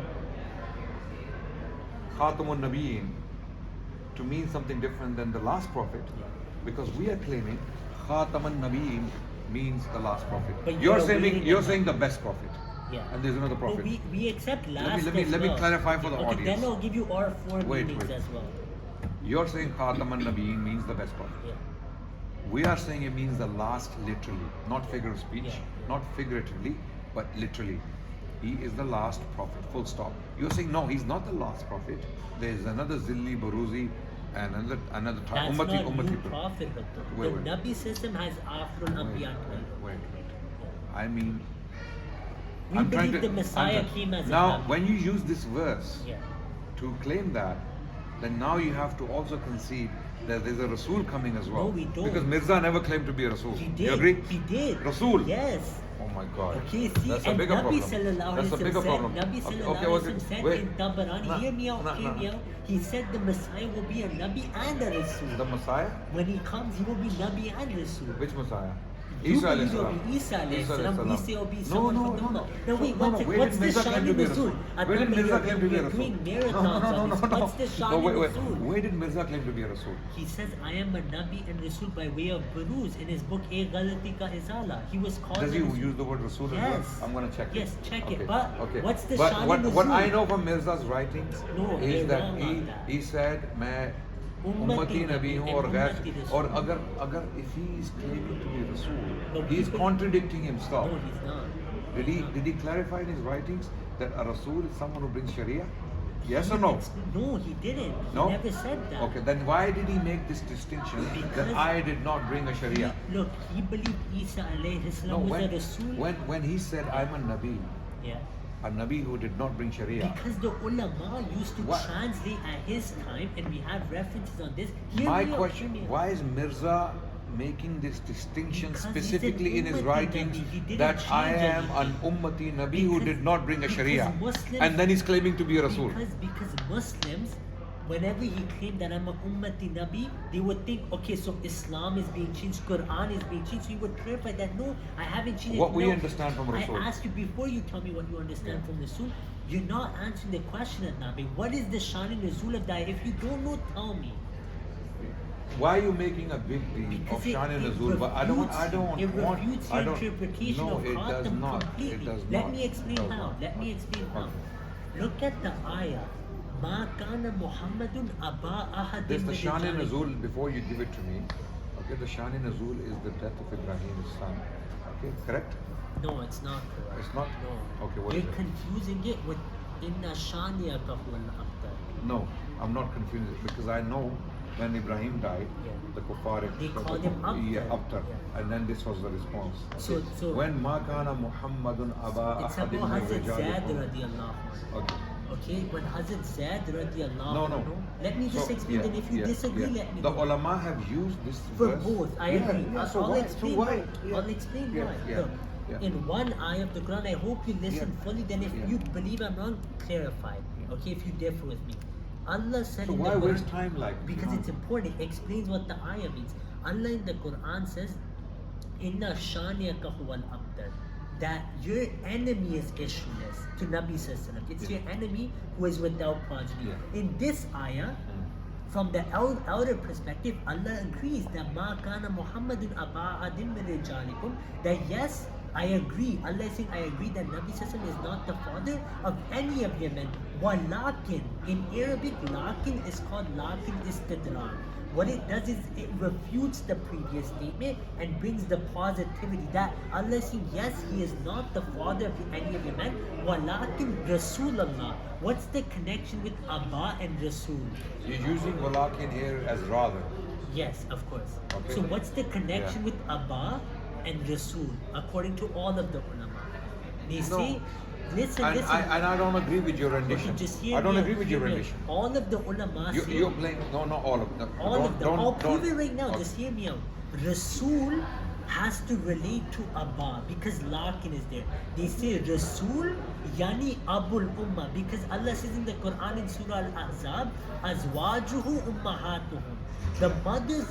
Khatamun Nabiyyin to mean something different than the last prophet, because we are claiming Khatamun Nabiyyin means the last prophet.
But
You're saying the best prophet.
Yeah.
And there's another prophet.
No, we accept last
Let me clarify for the
audience.
audience.
Then I'll give you our four meanings
Wait.
as well.
You're saying Khatamun Nabiyyin means the best prophet.
Yeah.
We are saying it means the last literally, not figure of speech, not figuratively, but literally. He is the last prophet, full stop. You're saying no, he's not the last prophet. There is another Zilli, Baruzi, and another
That's
Ummati
not new
people.
prophet. The Nabi system has Afrul Anbiya.
Wait. I mean,
We believe the Messiah came as a
now,
Nabi.
when you use this verse
Yeah.
to claim that, then now you have to also concede that there's a Rasul coming as well.
No, we don't.
Because Mirza never claimed to be a Rasul.
He did.
You agree?
He did.
Rasul.
Yes.
Oh my God.
Okay, see,
That's a
and
bigger
Nabi
problem.
sallallahu
That's a
alaihi
bigger
wasallam
problem.
said, Nabi sallallahu
Okay,
alaihi wasallam said
wait.
in Tabarani, hear me out. He said the Messiah will be a Nabi and a Rasul.
The Messiah?
When he comes, he will be Nabi and Rasul.
Which Messiah?
You
Isa
believe
alayhi
it will
salam.
be Isa alayhi
Isa
salam.
alayhi
We
salam.
say it will be
No.
someone from the Ummah. No, wait,
Where
what's
did
the
Mirza
Shan
claim to
and
be a
Rasul?
Rasul? Where did Mirza claim to be a Rasul?
Doing marathons on this. What's the Shan and
Wait.
Rasul?
Where did Mirza claim to be a Rasul?
He says, I am a Nabi and Rasul by way of Baruz in his book A Ghalati Ka Izala. He was called
Does he
a Rasul.
use the word Rasul as
Yes.
well? I'm going to check it.
Yes, check
Okay.
it. But what's the
But
Shan
what,
and
what
Rasul?
I know from Mirza's writings
No,
is
you're
that
wrong on that.
he said, मैं
उम्मती
उम्मती नबी हूँ
and
और गैर
उम्मती रसूल.
और अगर if he is claiming to be Rasul,
No,
he is
people-
contradicting himself.
No, he's not.
Did he clarify in his writings that a Rasul is someone who brings Sharia? Yes or no?
No, he didn't. He
No?
never said that.
Okay, then why did he make this distinction that
Because
I did not bring a Sharia?
Look, he believed Isa alayhi salam was a Rasul.
when he said I'm a Nabi,
Yeah.
a Nabi who did not bring Sharia.
Because the ulama used to
What?
translate at his time, and we have references on this. Hear
My
me out,
question,
hear me out.
why is Mirza making this distinction
Because he's
specifically
an
in his
Ummati
writings
Nabi. He didn't
that I
change
am an
anything.
Ummati Nabi who
Because-
did not bring a
because
Sharia,
Muslims-
and then he's claiming to be a Rasul?
Because Muslims, whenever he claimed that I'm a Ummati Nabi, they would think, okay, so Islam is being changed, Quran is being changed. So he would clarify that, no, I haven't changed it.
What we
No,
understand from Rasul.
I asked you before you tell me what you understand from Rasul. You're not answering the question at Nabi. What is the Shan and Rasul of that? If you don't know, tell me.
Why are you making a big deal
Because
of Shan and Rasul? But I don't
it
want.
refutes
I
your
don't.
interpretation
No,
of
it does
Khatam
not.
completely.
It does
Let
not.
me explain
It does
how.
not.
Let me explain how.
Okay.
Look at the ayah. Ma kana Muhammadun aba ahadin
There's the
min
Shan and
rijalikum.
Rasul before you give it to me. Okay, the Shan and Rasul is the death of Ibrahim's son. Okay, correct?
No, it's not correct.
It's not?
No.
Okay, what
You're
is it?
confusing it with inna shaniyaka huwal abtar.
No, I'm not confused because I know when Ibrahim died,
Yeah.
the kuffar
They called him Abtar.
Yeah, Abtar.
Yeah.
And then this was the response.
So- so-
when Ma kana Muhammadun aba
It's
ahadin
about
min
Hazrat Zaid
rijalikum.
radiallahu anhu.
Okay.
Okay, when Hazrat Zaid radiallahu
No, no.
anhu, let me just explain, then if you disagree, let me
The
know.
ulama have used this
For
verse.
both, I agree.
So
I'll
why?
explain
so why?
why.
Yeah.
I'll explain
Yeah,
why.
yeah,
Look,
yeah.
in one ayah of the Quran, I hope you listen
Yeah.
fully. Then if
Yeah.
you believe I'm wrong, clarify. Okay, if you differ with me. Allah said
So
in
why
the Quran,
waste time like?
because it's important. It explains what the ayah means. Allah in the Quran says, "Inna shaniyaka huwal abtar," that your enemy is issueless. To Nabi sallallahu alaihi wasallam, it's your enemy who is without progeny.
Yeah.
In this ayah, from the outer perspective, Allah agrees that ma kana Muhammadun aba ahadin min rijalikum, that yes, I agree. Allah is saying, I agree that Nabi Sallallahu is not the father of any of your men. Walakin, in Arabic, lakin is called lakin istidrak. What it does is it refutes the previous statement and brings the positivity that Allah is saying, yes, he is not the father of any of your men. Walakin Rasulullah. What's the connection with Abba and Rasul?
You're using walakin here as rather.
Yes, of course.
Okay.
So what's the connection
Yeah.
with Abba and Rasul according to all of the ulama? They say, listen.
And I don't agree with your rendition.
Okay, just hear
I don't
me
agree
out,
with
hear
your
me out.
rendition.
All of the ulama say,
You're playing, no, not all of them.
all of them. I'll prove it right now.
Okay.
Just hear me out. Rasul has to relate to Abba because lakin is there. They say Rasul yani Abul Ummah because Allah says in the Quran in Surah Al-Ahzab, Azwajuhu ummahatuhum. The mothers,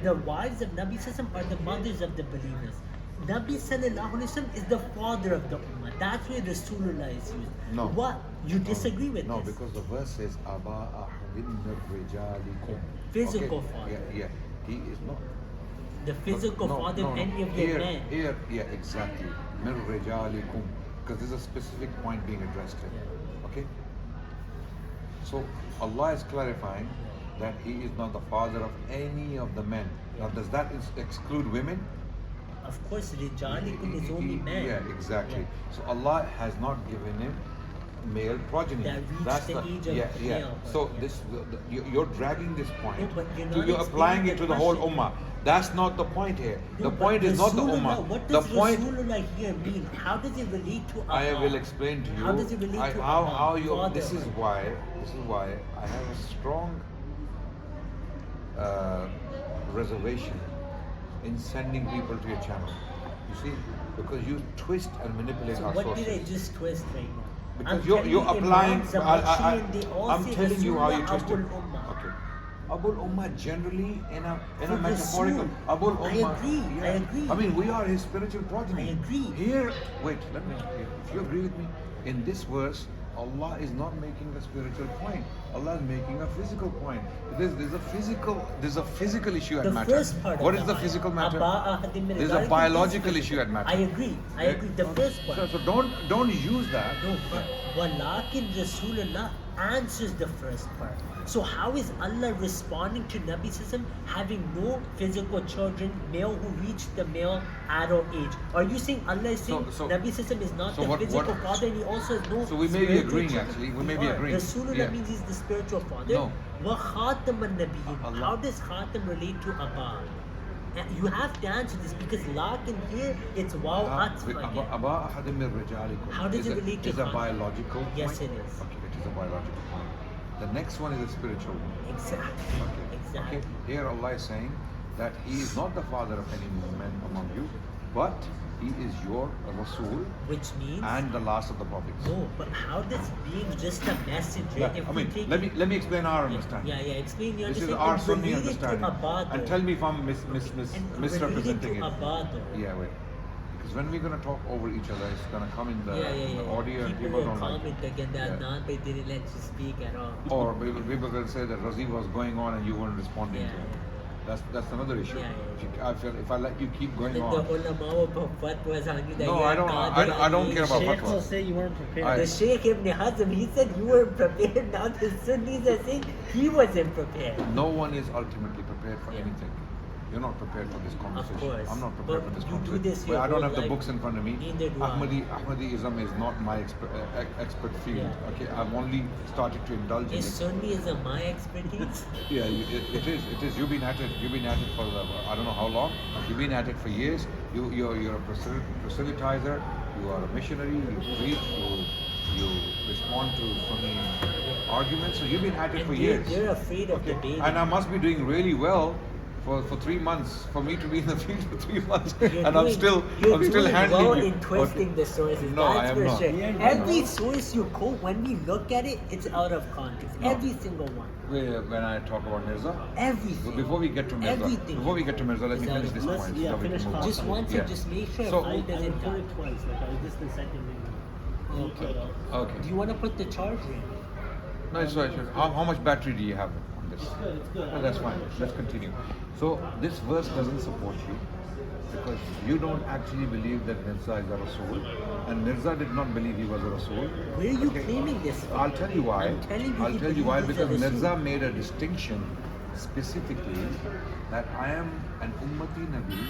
the wives of Nabi Sallallahu are the mothers of the believers. Nabi Sallallahu Alaihi Wasallam is the father of the Ummah. That's where Rasulullah is used.
No.
What? You disagree with
No,
this?
because the verse says Aba ahadin min rijalikum.
Physical father.
Yeah. He is not.
The physical father of any of your men.
Here, yeah, exactly. Min rijalikum. Because there's a specific point being addressed here.
Yeah.
Okay? So Allah is clarifying that He is not the father of any of the men. Now, does that exclude women?
Of course, Rijalikum is only men.
Yeah, exactly.
Yeah.
So Allah has not given him male progeny.
That reached the age of
yeah.
male.
So
Yeah.
this you're dragging this point.
No, but you're
to,
not
you're applying
explaining
it to
the
the whole
question.
ummah. That's not the point here.
No,
the
but
point is not the
Rasulullah,
ummah.
What
The
does
point
Rasulullah here mean? How does it relate to Allah?
I will explain to you.
How does it relate to
how
Allah?
you.
Father.
This is why I have a strong reservation in sending people to your channel. You see, because you twist and manipulate
So
our
what
sources.
did I just twist right now?
Because
I'm
you're
telling you,
applying.
Imam Zamakhshari, they all
I'm
say
telling you how you
Rasulullah
twist it.
Abul Ummah.
Okay. Abul Ummah generally in a
For
metaphorical.
Rasul.
Abul
I
Ummah.
agree, I agree.
I mean, we are his spiritual progeny.
I agree.
Here, wait. Let me. If you agree with me, in this verse, Allah is not making a spiritual point. Allah is making a physical point. There's a physical issue at
The
matter.
first part
What
of
is the
ayah,
physical matter?
Abba ahadim min
There's a
rijalikum
biological
is
issue at matter.
I agree. The first part.
So don't use that.
No, but Walakin Rasulullah answers the first part. So how is Allah responding to Nabi Sallam having no physical children, male who reached the male adult age? Are you saying Allah is saying
So-
Nabi Sallam is not
so
the
what-
physical
what-
father and he also has no
So we may be
spiritual
agreeing,
children?
actually. We may be
are.
agreeing.
Rasulullah
Yeah.
means he's the spiritual father.
No.
Wa khatam an-nabiyyin.
Allah.
How does khatam relate to Abba? You have to answer this because lakin here it's wow atfa again.
Aba ahadim min rijalikum.
How does it relate to
Is a
Khan?
biological point?
Yes, it is.
Okay, it is a biological point. The next one is a spiritual one.
Exactly.
Okay.
Exactly.
Okay. Here Allah is saying that He is not the father of any man among you, but He is your Rasul
Which means
and the last of the prophets.
no, but how does being just a messenger
Yeah,
if
I
we
mean,
take
let
it-
me explain our understanding.
Yeah, explain your
This is
understanding
our
and
Sunni
relate it to
understanding.
Abba,
And
though.
tell me if I'm
And
misrepresenting
relate
it.
to Abba, though.
Yeah, wait. Because when we're going to talk over each other, it's going to come in the, in the audio and
People
people
will
don't like
comment
it.
again that
Yeah.
Adnan Bhai didn't let you speak at all.
Or people are going to say that Razi was going on and you weren't responding
Yeah,
to it.
yeah.
That's another issue.
Yeah, yeah,
If I let you keep going
The
on.
ulama of fatwas on you that
No,
you're
I
a
don't-
Qadir
I don't
Ali.
care about
Sheikh
fatwa.
will say you weren't prepared.
I-
The Sheikh Ibn Hazm, he said you weren't prepared. Now the Sunnis are saying he wasn't prepared.
No one is ultimately prepared for
Yeah.
anything. You're not prepared for this conversation.
course.
I'm not prepared
But
for this
you do
conversation.
this your
Well, I don't
whole
have the
life.
books in front of me.
Neither do I.
Ahmadism is not my expert field.
Yeah.
Okay, I've only started to indulge in
Is
it.
Sunnism my expertise?
Yeah, it is. It is. You've been at it. You've been at it for I don't know how long. You've been at it for years. You're a proselytizer. You are a missionary. You preach. You respond to Sunni arguments. So you've been at it
And
for
they-
years.
they're afraid of debating.
And I must be doing really well for 3 months. For me to be in the field for 3 months,
You're
and I'm
doing-
still
you're
handling
well
you.
in twisting
Okay.
the sources.
No,
that's
I am
for
not.
sure.
Yeah,
Every source you quote, when we look at it, it's out of context.
No.
Every single one.
When I talk about Mirza,
Everything.
before we get to Mirza,
Everything.
let me
Is
finish
out
this
of-
point.
yeah,
so we
finish
can move
off.
on.
Just one
Yeah.
second, just make sure
So-
I
I
doesn't
recorded
die.
twice. Like I was just the second video.
Okay.
Okay.
Do you want to put the charger in?
No, it's right. How much battery do you have on this.
It's good.
Well, that's fine. Let's continue. So this verse doesn't support you because you don't actually believe that Mirza is a Rasul, and Mirza did not believe he was a Rasul.
Where are you claiming this from?
I'll tell you why.
I'm telling you
I'll
he
tell you why,
believes he's a
because
Rasul.
Mirza made a distinction specifically that I am an Ummati Nabi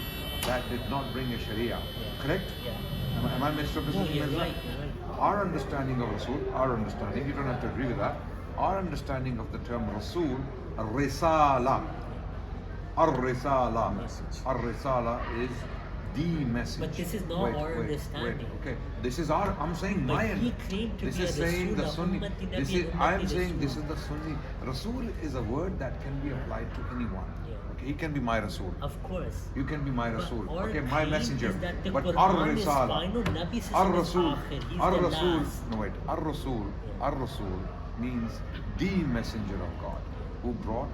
that did not bring a Sharia. Correct?
Yeah.
Am I
No,
misrepresenting
you're
Mirza?
right. You're right.
Our understanding of Rasul, our understanding, you don't have to agree with that. Our understanding of the term Rasul, Risala. Ar-Risala.
Message.
Ar-Risala is the message.
But this is not our understanding.
Okay, this is our. I'm saying
But
my.
he claimed to
this
be
is
a
saying the
Rasul,
Sunni.
Ummati Nabi,
This is.
Ummati
I'm saying this
Rasul.
is the Sunni. Rasul is a word that can be applied to anyone.
Yeah.
Okay, he can be my Rasul.
Of course.
You can be my
But
Rasul.
our
Okay, my
claim
messenger.
is that the
But
Quran
Ar
is
Risala.
final. Nabi
Ar
Sallallahu
Rasul.
Akhir. He's
Ar
the
Rasul.
last.
No wait. Ar Rasul.
Yeah.
Ar Rasul means the messenger of God who brought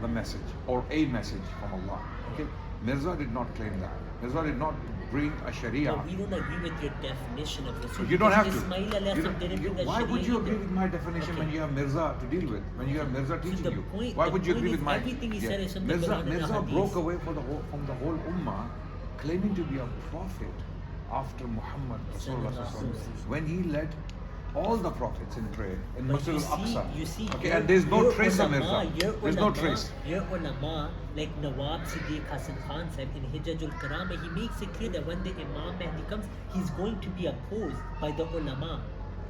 the message or a message from Allah. Okay. Mirza did not claim that. Mirza did not bring a Sharia.
But we don't agree with your definition of Rasul.
You don't have to.
Ismail alayhi
You
salam
don't-
didn't
you-
bring a
why would
Sharia
you agree
either.
with my definition when
Okay.
you have Mirza to deal with? When you have Mirza teaching
the
you?
point-
Why
the
would you
point
agree
is
with my?
everything he said is from the
Mirza,
Quran and the
Mirza
Hadith.
broke away from the whole ummah, claiming to be a prophet after Muhammad Rasulullah
Sallallahu alaihi
when he led all the prophets in prayer in
But
Masjid al-Aqsa.
you see,
Okay,
your-
and there's no
your
trace of
ulama-
Mirza.
your
There's no
ulama-
trace.
Your ulama, like Nawab Siddiq Hassan Khan said in Hijajul Karama, he makes it clear that when the Imam Mahdi comes, he's going to be opposed by the ulama.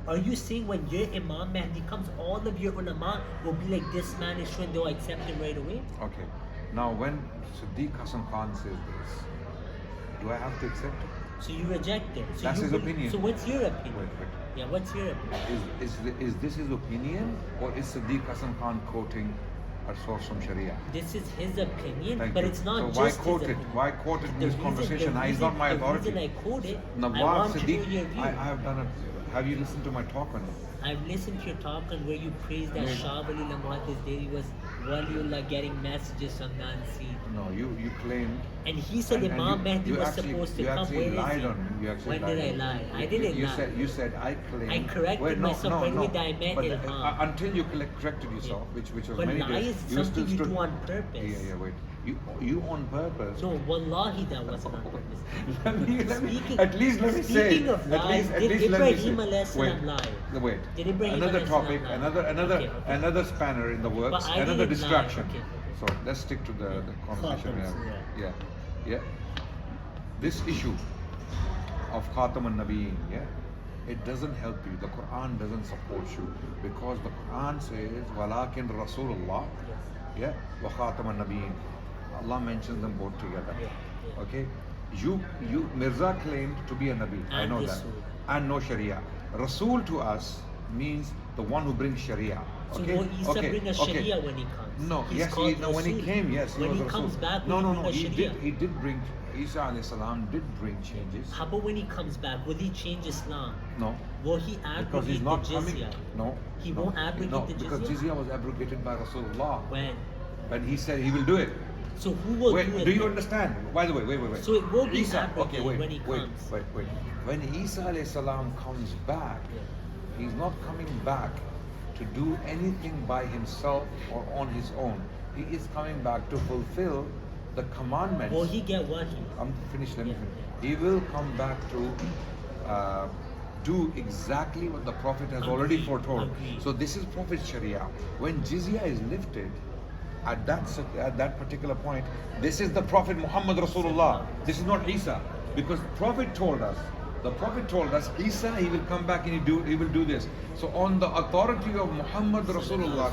Are you saying when your Imam Mahdi comes, all of your ulama will be like, this man is showing, they'll accept him right away?
Okay. Now when Siddiq Hassan Khan says this, do I have to accept it?
So you reject it. So
That's
you
his opinion.
So what's your opinion?
Wait.
Yeah, what's your opinion?
Is this his opinion or is Siddiq Hassan Khan quoting a source from Sharia?
This is his opinion,
Thank
but
you.
it's not
So why
just
quote
his
it?
opinion.
Why quote it in
The
this
reason-
conversation?
the
He's not my
reason-
authority.
The reason I quote it, I
Nawab
want to know
Siddiq,
your view.
I have done it. Have you listened to my talk on it?
I've listened to your talk on where you praised that
Yeah.
Shah Wali Lamad his day was Waliullah getting messages from the unseen.
No, you claimed.
And he said
and
Imam
you-
Mahdi
you
was
actually-
supposed to
you
come.
actually
Where is
lied
he?
on me. You actually
When
lied
did I
on me.
lie? I didn't
you
lie.
You said I claimed.
I corrected myself right away that I meant
but
Ilham.
until you corrected yourself, which was
But
many
lie
days.
is
you
something you
still
do
stood.
on purpose.
Yeah, wait. You on purpose.
No, wallahi that wasn't on purpose.
let me,
Speaking-
at least let me say.
speaking of lies,
at
did
least let me
Ibrahim
say.
alayhi salam lie?
Wait.
Did Ibrahim
Another
alayhi
topic,
salam lie?
another
Okay.
another spanner in the works,
But I
another
didn't lie.
distraction.
Okay.
So let's stick to the conversation we have.
Khatams,
Yeah. This issue of Khatam al-Nabiyyin, it doesn't help you. The Quran doesn't support you because the Quran says, "Walakin Rasulullah."
Yes.
Wa Khatam al-Nabiyyin. Allah mentions them both together.
Yeah.
Okay. You Mirza claimed to be a Nabi. I
And
know that.
Rasul.
And no Sharia. Rasul to us means the one who brings Sharia.
So
Okay.
will Isa
okay.
bring a
okay.
Sharia when he comes?
No,
He's
yes,
called
when he
Rasul.
came, yes,
When
was
he
a Rasul.
comes back,
no,
will
no,
he
no,
bring a Sharia?
he did bring, Isa alayhi salam did bring changes.
How about when he comes back? Will he change Islam?
No,
Will he
because he's
abrogate
not
the
coming.
jizya?
No,
He
no,
won't abrogate
no,
the
because
jizya?
jizya was abrogated by Rasulullah.
When?
He said he will do it.
So who will
Wait,
do it?
do you
then?
understand? By the way, wait.
So it will be
Isa,
abrogated
okay, wait,
when he comes.
wait. When Isa alayhi salam comes back,
Yeah.
he's not coming back to do anything by himself or on his own. He is coming back to fulfill the commandments.
Will he get what he?
I'm finished. Let me
Yeah.
finish. He will come back to do exactly what the Prophet has already
Agreed,
foretold.
agreed.
So this is Prophet Sharia. When jizya is lifted, at that particular point, this is the Prophet Muhammad Rasulullah. This is not Isa, because the Prophet told us. The Prophet told us, Isa, he will come back and he will do this. So on the authority of Muhammad Rasulullah,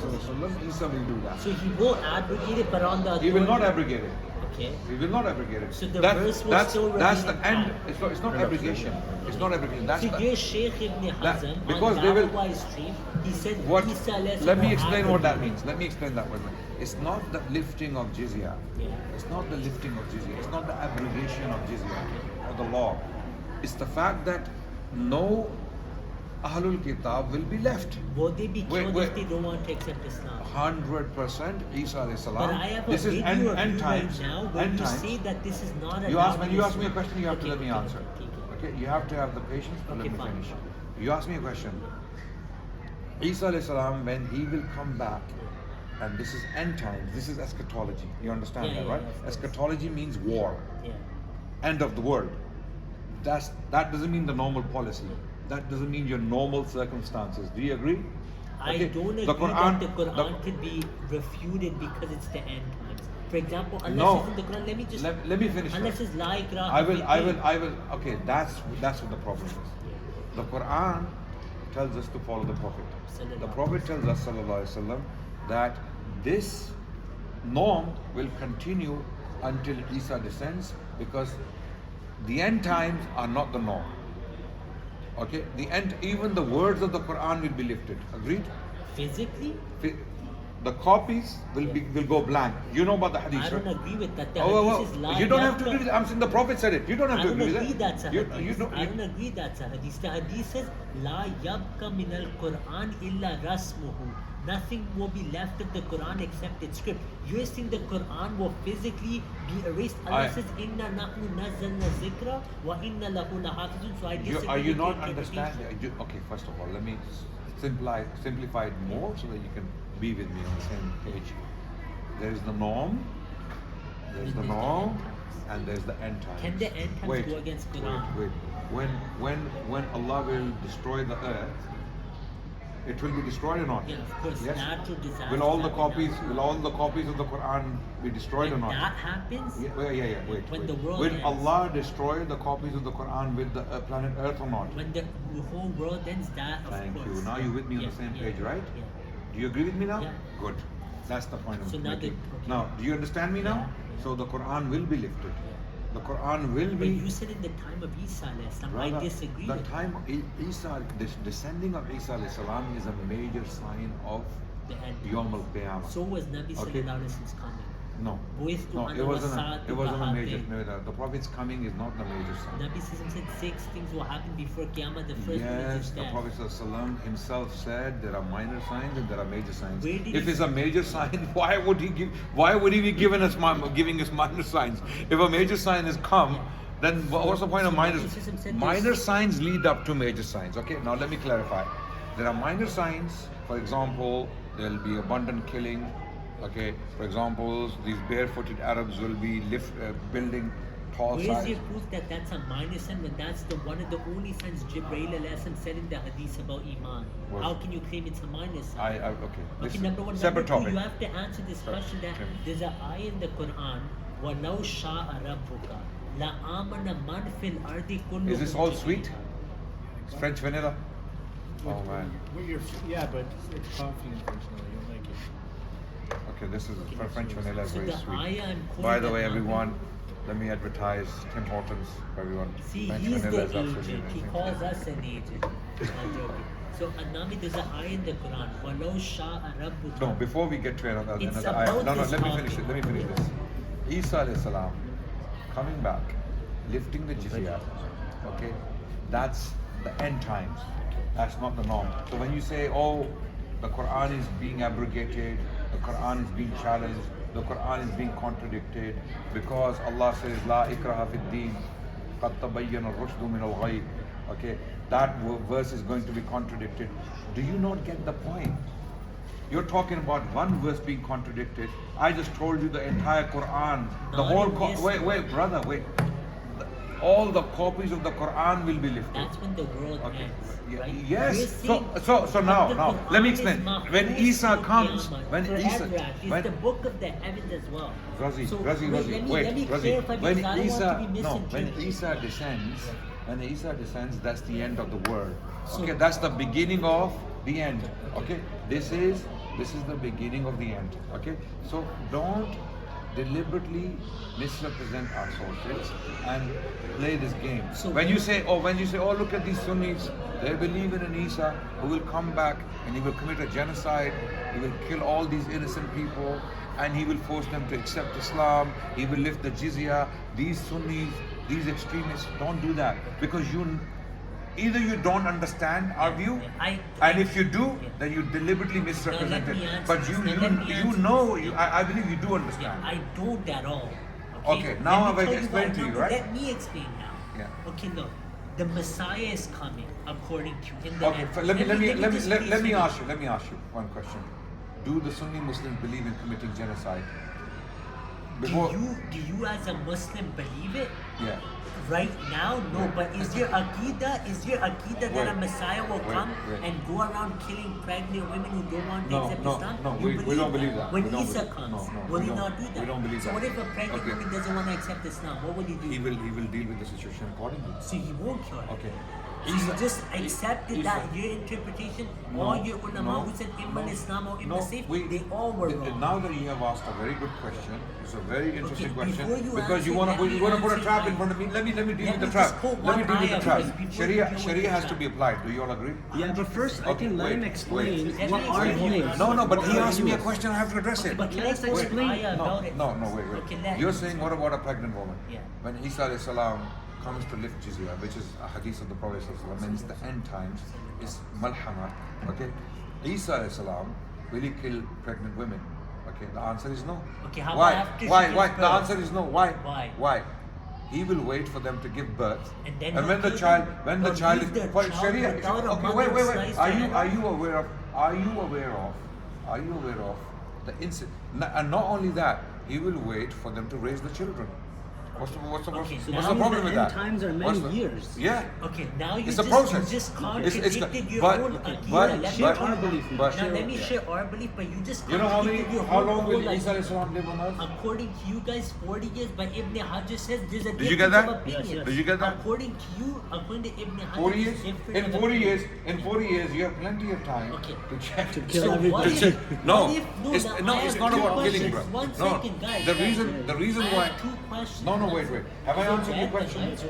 Isa will do that.
So he will abrogate it, but on the
He will not
authority-
abrogate it.
Okay.
He will not abrogate it.
So the verse will still
that's the
remain
end.
intact.
It's not abrogation. It's not abrogation. That's
So
the,
your Sheikh Ibn
that-
Hazm
because
on
they will-
Dawah stream, he said
what?
Isa alayhi
Let me
salam
explain what that
abrogated.
means. Let me explain that one. It's not the lifting of jizya.
Yeah.
It's not the lifting of jizya. It's not the abrogation of jizya or the law. It's the fact that no Ahlul Kitab will be left.
Will they be
Wait,
killed
wait.
if they don't want to accept Islam?
100% Isa alayhi
But
salam.
I have a
This is
video
end,
of
end
you
times.
right now where
End
you
times.
say that this is not a
You ask when you ask me a question, you have to
Okay,
let me
okay,
answer.
okay.
Okay, you have to have the patience to
Okay,
let me
fine.
finish. You ask me a question. Isa alayhi salam, when he will come back, and this is end times. This is eschatology. You understand
Yeah,
that,
yeah,
right?
yeah, of course.
Eschatology means war,
Yeah.
end of the world. That doesn't mean the normal policy. That doesn't mean your normal circumstances. Do you agree?
I don't agree
The Quran,
that the Quran could be refuted because it's the end times. For example, Allah
No.
says in the Quran,
let me finish
Allah
first.
says, La ikraha
I will.
fid din.
Okay, that's what the problem is. The Quran tells us to follow the Prophet. The Prophet tells us, sallallahu alaihi wasallam, that this norm will continue until Isa descends, because the end times are not the norm. Okay, even the words of the Quran will be lifted. Agreed?
Physically?
The copies will go blank. You know about the hadith,
I don't
right?
agree with that. The
Oh,
hadith is la
you don't have to
yabqa-
agree with it. I'm saying the Prophet said it. You don't have
I
to
don't
agree with
agree
it.
that's a
You
hadith.
don't-
I don't agree that's a hadith. The hadith says, La yabqa min al-Quran illa rasmuhu. Nothing will be left of the Quran except its script. You're saying the Quran will physically be erased. Allah says, Inna nahnu nazzalna zikra wa inna lahu lahafizun. So I disagree
Are you
with
not
the interpretation.
understanding? Okay, first of all, let me simplify it more so that you can be with me on the same page. There is the norm,
There's the end times.
and there's the end times.
Can the end times go against Quran?
Wait. When Allah will destroy the earth, it will be destroyed or not?
Yeah, of course.
Yes?
Natural disasters.
Will all the
happen
copies of the Quran be destroyed
When
or not?
that happens,
Yeah, wait.
When the world
Will
ends.
Allah destroy the copies of the Quran with the planet Earth or not?
when the whole world ends, that of
Thank
course.
you. Now you're with me on the same page, right?
Yeah.
Do you agree with me now?
Yeah.
Good. That's the point I'm
So now
making.
okay.
Now, do you understand me now?
Yeah.
So the Quran will be lifted. The Quran will
But
be.
you said in the time of Isa alayhi salam, I
Brother,
disagree
the
with
time of Isa, this descending of Isa alayhi salam is a major sign of
the end.
Yawm al-Qiyamah.
So was Nabi
Okay.
sallallahu alaihi wasallam's coming.
No.
Bu'ithtu
No,
ana
it wasn't
wasa'atu
a major.
bahatain.
No, the Prophet's coming is not the major sign.
Nabi sallallahu said 6 things will happen before Qiyamah. The first one is
Yes,
his
the
death.
Prophet ﷺ himself said there are minor signs and there are major signs.
Where did
If
he
it's a major sign, why would he be giving us minor signs? If a major sign has come, then what's the point of
So
minor?
Nabi sallallahu said
Minor
there's-
signs lead up to major signs. Okay, now let me clarify. There are minor signs. For example, there will be abundant killing. Okay, for example, these barefooted Arabs will be building tall
Where is
sides.
your proof that that's a minor sign when that's the one of the only signs Jibreel alayhi salam said in the hadith about Iman?
What?
How can you claim it's a minor sign?
Okay. This
Okay,
is
number one.
separate
Number two,
topic.
you have to answer this question that
Sure.
there's an ayah in the Quran, وَلَوْ شَاءَ رَبُّكَ لَآمَنَ مَنْ فِي الْأَرْضِ كُلُّهُمْ
Is this all
جَمِيعًا.
sweet? French vanilla? Oh man.
Yeah, but it's coffee, unfortunately. You'll like it.
Okay, this is French vanilla is
So
very
the
sweet.
ayah I'm quoting
By the
that
way,
Nabi-
everyone, let me advertise Tim Hortons for everyone.
See,
French
he's
vanilla
the
is absolutely
agent. He
amazing.
calls us an agent. I'm joking. So, Anami, there's an ayah in the Quran. وَلَوْ شَاءَ رَبُّكَ.
No, before we get to another
It's
ayah.
about
No,
this
let me
topic.
finish it. Let me finish this. Isa alayhi salam coming back, lifting the jizya. Okay, that's the end times. That's not the norm. So when you say, oh, the Quran is being abrogated, the Quran is being challenged, the Quran is being contradicted because Allah says, La ikraha fid deen, qad tabayyana ar-rushdu min al-ghayy. Okay, that verse is going to be contradicted. Do you not get the point? You're talking about one verse being contradicted. I just told you the entire Quran, the
Not
whole.
in this
Wait, brother, wait. All the copies of the Quran will be lifted.
That's when the world
Okay.
ends.
Yeah,
Right?
yes.
We're
So
saying
now,
the
let me
Quran is
explain.
mahfuz
When Isa
till
comes,
Qiyamah,
when
forever,
Isa,
actually.
when
It's the book of the heavens as well.
Razi,
So,
Razi,
let me
Razi.
clarify
When
because I don't
Isa,
want to be
no, when
misinterpreted.
Isa descends, that's the end of the world.
So-
Okay, that's the beginning of the end. Okay, this is the beginning of the end. Okay, so don't deliberately misrepresent our sources and play this game.
So
when you say, oh, look at these Sunnis, they believe in an Isa who will come back and he will commit a genocide, he will kill all these innocent people, and he will force them to accept Islam, he will lift the jizya. These Sunnis, these extremists, don't do that because either you don't understand our view, and if you do, then you deliberately misrepresent
Now let me
it.
answer
But
this.
you
Now let me answer
know,
this.
I believe you do
Yeah,
understand.
I don't at all.
Okay, now
Let me
I've
tell
explained
why.
to you,
No,
right?
Let me explain now.
Yeah.
Okay, look. The Messiah is coming according to you in the
Okay,
end.
let me
just please
ask
finish.
you one question. do the Sunni Muslims believe in committing genocide?
Do you as a Muslim believe it?
Yeah.
Right now, no.
Yeah.
But is your aqidah that a
Wait.
Messiah will
Wait,
come
wait.
and go around killing pregnant women who don't want to
No,
accept
no,
Islam?
no,
You
we don't believe that.
When
We don't
Isa
believe-
comes,
no,
will
we
he
don't-
not do that?
we don't believe
so
that.
what if a pregnant
Okay.
woman doesn't want to accept Islam? What will you do?
He will deal with the situation accordingly.
So he won't cure it.
Okay.
So you just accepted
Isa-
that your interpretation,
No,
all your ulama
no,
who said Imam
no,
Islam or Ibn
no,
Saif,
we-
they all were wrong.
Now that you have asked a very good question, it's a very interesting
before
question
you
because you
answer,
want
let me
to put a
answer
trap in
mine.
front of me. Let me deal
Let
with the
me
trap.
just quote
Let me
one
deal with the
ayah
trap.
first before you deal with
Sharia
the
has to
trap.
be applied. Do you all agree?
Yeah, but first I
Okay,
think let him
wait,
explain
wait.
what
Let me
our
explain.
view is.
No, but he
What our
asked me
view
a
is.
question. I have to address it.
But can I
Let's
quote
explain.
ayah about it?
No, wait.
Okay, let
You're saying what about a pregnant woman?
Yeah.
When Isa alayhi salam comes to lift jizya, which is a hadith of the Prophet sallallahu alaihi wasallam, means the end times is malhama. Okay, Isa alayhi salam will he kill pregnant women? Okay, the answer is no.
Okay, how
Why?
about after she
Why?
gives
Why? The
birth?
answer is no. Why?
Why?
Why? He will wait for them to give birth,
And then
when
he'll
the
kill
child,
them?
when the
Or
child
leave
is
the
well,
child
Sharia.
without a
Okay,
mother
wait.
sliced
Are
their
you
head
are
off?
you aware of the incident? And not only that, he will wait for them to raise the children. What's the
Okay,
what's
now
the problem
the
with
end
that?
times are many
What's the-
years.
Yeah.
Okay, now you
It's a
just
process.
you just
It's-
contradicted your
but-
own
but-
idea.
but-
Let me
share
tell
our
you.
belief.
but-
Now let me
yeah.
share our belief, but you just
You know
contradicted your
how
whole
long will
idea.
Isa alayhi salam live on earth?
According to you guys, 40 years, but Ibn Hajar says there's a
Did you get
difference
that?
of opinion.
Yes, yes.
Did you get that?
According to you, according to Ibn Hajar,
40
there's
years?
different
In
of
40
opinion.
years, you have plenty of time
Okay.
to check.
To kill
So
everybody.
what
To
if-
check. No,
what if-
it's
now I
not
have
about
two
killing,
questions.
bro.
One
No,
second, guys.
the
guys.
reason
I
why.
have two questions.
No, wait. Have I
You
answered your
read them,
question?
right?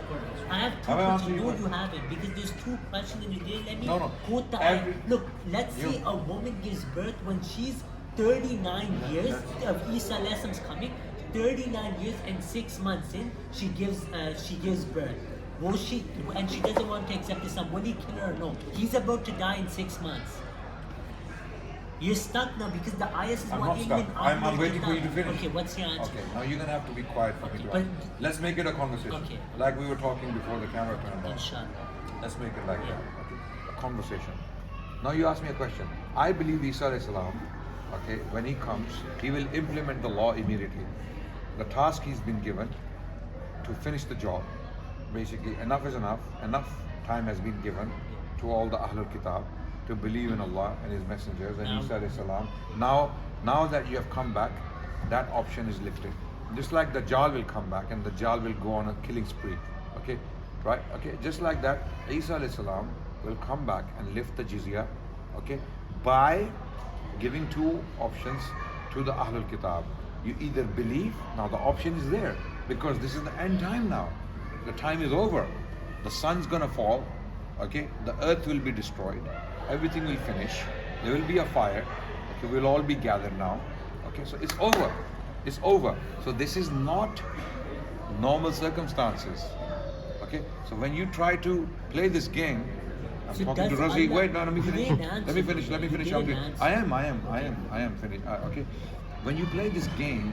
I have two
Have I answered
questions.
your
No,
question?
you haven't, because there's two questions and you didn't let me
No.
quote the
Every-
Look, let's
You-
say a woman gives birth when she's 39 years of Isa lessons coming, 39 years and 6 months in, she gives birth. Will she, and she doesn't want to accept Islam, will he kill her or no? He's about to die in 6 months. You're stuck now because the ayahs is
I'm
what
not stuck. I'm waiting for you to finish.
Okay, what's your answer?
Okay, now you're gonna have to be quiet for me to
but-
answer. Let's make it a conversation.
Okay.
Like we were talking before the camera turned on.
Inshallah.
Let's make it like
Yeah.
that. Okay. A conversation. Now you ask me a question. I believe Isa alayhi salam, okay, when he comes, he will implement the law immediately. The task he's been given to finish the job. Basically, enough is enough. Enough time has been given to all the Ahlul Kitab to believe in Allah and His messengers and
Now-
Isa alayhi salam. Now that you have come back, that option is lifted. Just like the Dajjal will come back and the Dajjal will go on a killing spree. Okay, right? Okay, just like that, Isa alayhi salam will come back and lift the jizya. Okay, by giving two options to the Ahlul Kitab. You either believe, now the option is there because this is the end time now. The time is over. The sun's gonna fall. Okay, the earth will be destroyed. Everything will finish. There will be a fire. Okay, we'll all be gathered now. Okay, so it's over. It's over. So this is not normal circumstances. Okay, so when you try to play this game, I'm
So
talking to
does
Razi.
Allah-
Wait, no, let me
You
finish.
didn't
Let
answer
me finish.
me.
Let me
You
finish.
didn't
Okay.
answer.
I am finished. Okay. When you play this game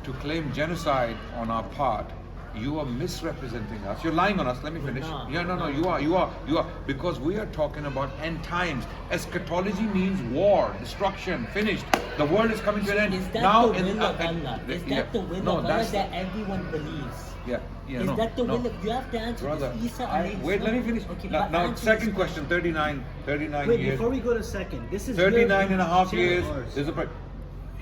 to claim genocide on our part, you are misrepresenting us. You're lying on us. Let me finish.
not.
Yeah, no. You are because we are talking about end times. Eschatology means war, destruction, finished. The world is coming to an end.
Is that
Now,
the will of Allah? Is
yeah.
that the will
No,
of Allah
that's
that everyone believes?
Yeah,
Is
no,
that the
no.
will of, you have to answer
Brother,
this. Isa
wait,
alayhi
let me
salam-
finish.
Okay,
Now,
but
now
answer
second
this
question, 39
Wait,
years.
before we go to second, this is
39
your
and a half
share
years.
ours.
There's a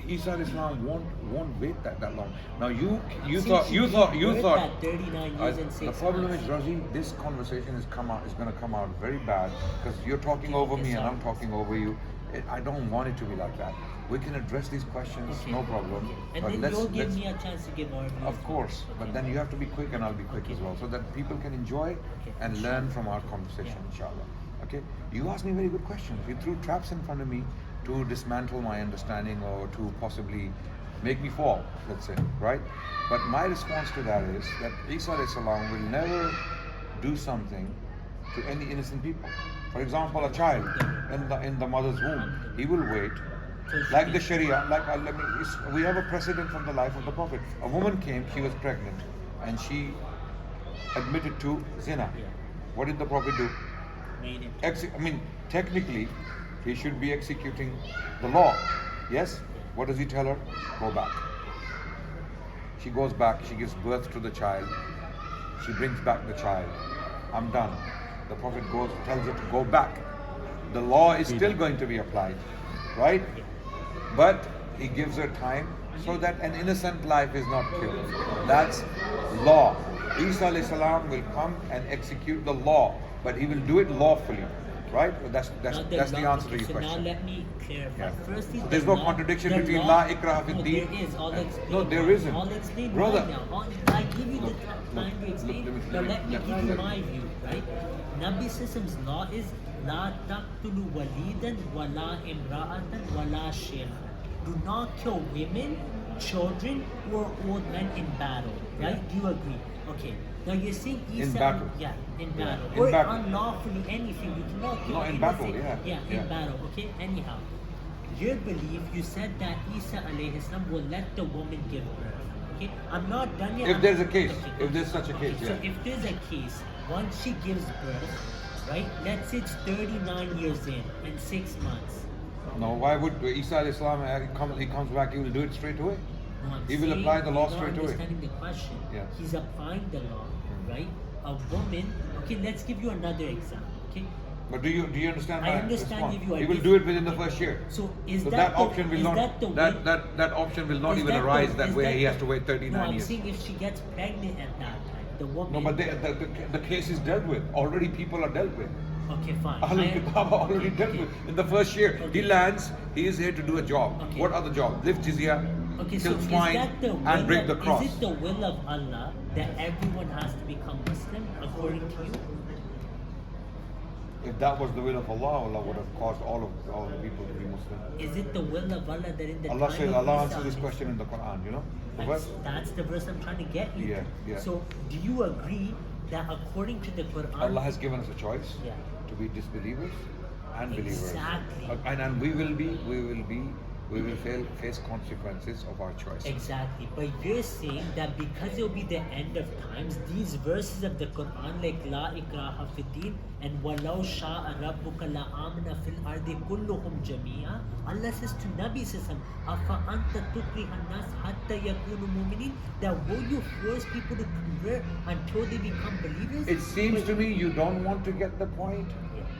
Isa Islam won't wait that long. Now you
Since
thought
you gave birth
thought
at 39 years and
the
6
problem
months.
is, Razi, this conversation is going to come out very bad because you're talking over me and I'm talking over you. I don't want it to be like that. We can address these questions,
Okay.
no problem.
And
But
then
let's
you'll give me a chance to give our view.
of course, but then you have to be quick and I'll be quick as well, so that people can enjoy and learn from our conversation, inshallah. Okay? You asked me very good questions. You threw traps in front of me to dismantle my understanding or to possibly make me fall, let's say, right? But my response to that is that Isa alayhi salam will never do something to any innocent people. For example, a child in the mother's womb, he will wait. Like the Sharia, we have a precedent from the life of the Prophet. A woman came, she was pregnant, and she admitted to zina.
Yeah.
What did the Prophet do?
Made it.
Technically, He should be executing the law. Yes? What does he tell her? Go back. She goes back, she gives birth to the child, she brings back the child. I'm done. The Prophet goes, tells her to go back. The law is still going to be applied, right? But he gives her time so that an innocent life is not killed. That's law. Isa alayhi salam will come and execute the law, but he will do it lawfully, right? That's the answer to your
so
question.
now let me clarify.
Yeah.
Firstly,
So there's
the
no
law-
contradiction
the
between
law-
la ikraha fi
No,
deen.
there is. I'll explain.
No, there
why.
isn't.
I'll explain
Brother.
why now. I give you the time to explain. But let me give you my view, right? Nabi System's law is La taqtulu walidan wa la imra'atan wa la shaykhan. Do not kill women, children, or old men in battle. Right? Do you agree? Okay. Now you're saying Isa,
In battle.
Yeah, in battle.
In
or
battle.
unlawfully anything. You cannot kill
No, in
innocent.
battle, yeah.
Yeah, in
Yeah.
battle. Okay. Anyhow, your belief. You said that Isa alayhi salam will let the woman give birth. Okay. I'm not done yet.
If there's a case,
Okay.
if there's such a case,
So
yeah.
if there's a case, once she gives birth, right? Let's say it's 39 years in and 6 months.
No, why would Isa alayhi salam, he comes back, he will do it straight away?
No, I'm
He will
saying
apply the law
you're not
straight away.
understanding the question.
Yeah.
He's applying the law, right? A woman. Okay, let's give you another example. Okay.
But do you understand
I
my
understand
response?
if you are
He will
diff-
do it within the first year.
So is
So
that,
that
the,
option will
is
not
that the way,
that option will not
is
even
that the-
arise that
is
way.
that
He has
the-
to wait 39
No, I'm
years.
saying if she gets pregnant at that time, the woman.
No, but the case is dealt with. Already people are dealt with.
Okay, fine.
Ahlul
I-
Kitab are already dealt
okay.
with. In the first year,
Okay.
he lands, he is here to do a job.
Okay.
What other job? Lift jizya,
Okay, so
kill
is
swine,
that the will
and break the
of,
cross.
Is it the will of Allah that everyone has to become Muslim according to you?
If that was the will of Allah, Allah would have caused all the people to be Muslim.
Is it the will of Allah that in the
Allah
time
says,
of
Allah
Isa
answers this
alayhi
question in the Quran, you know? The
That's,
verse?
that's the verse I'm trying to get you.
Yeah,
to.
yeah.
So, do you agree that according to the Quran,
Allah has given us a choice
Yeah.
to be disbelievers and believers.
Exactly.
And we will face consequences of our choice.
Exactly, but you're saying that because it will be the end of times, these verses of the Quran like La ikraha fi din and Walau sha'a rabbuka la amna fil ardi kulluhum jamia, Allah says to Nabi Sassam, Afa anta tukriha nas hatta yakunu mu'minin, that will you force people to convert until they become believers?
It seems
But
to me you don't want to get the point,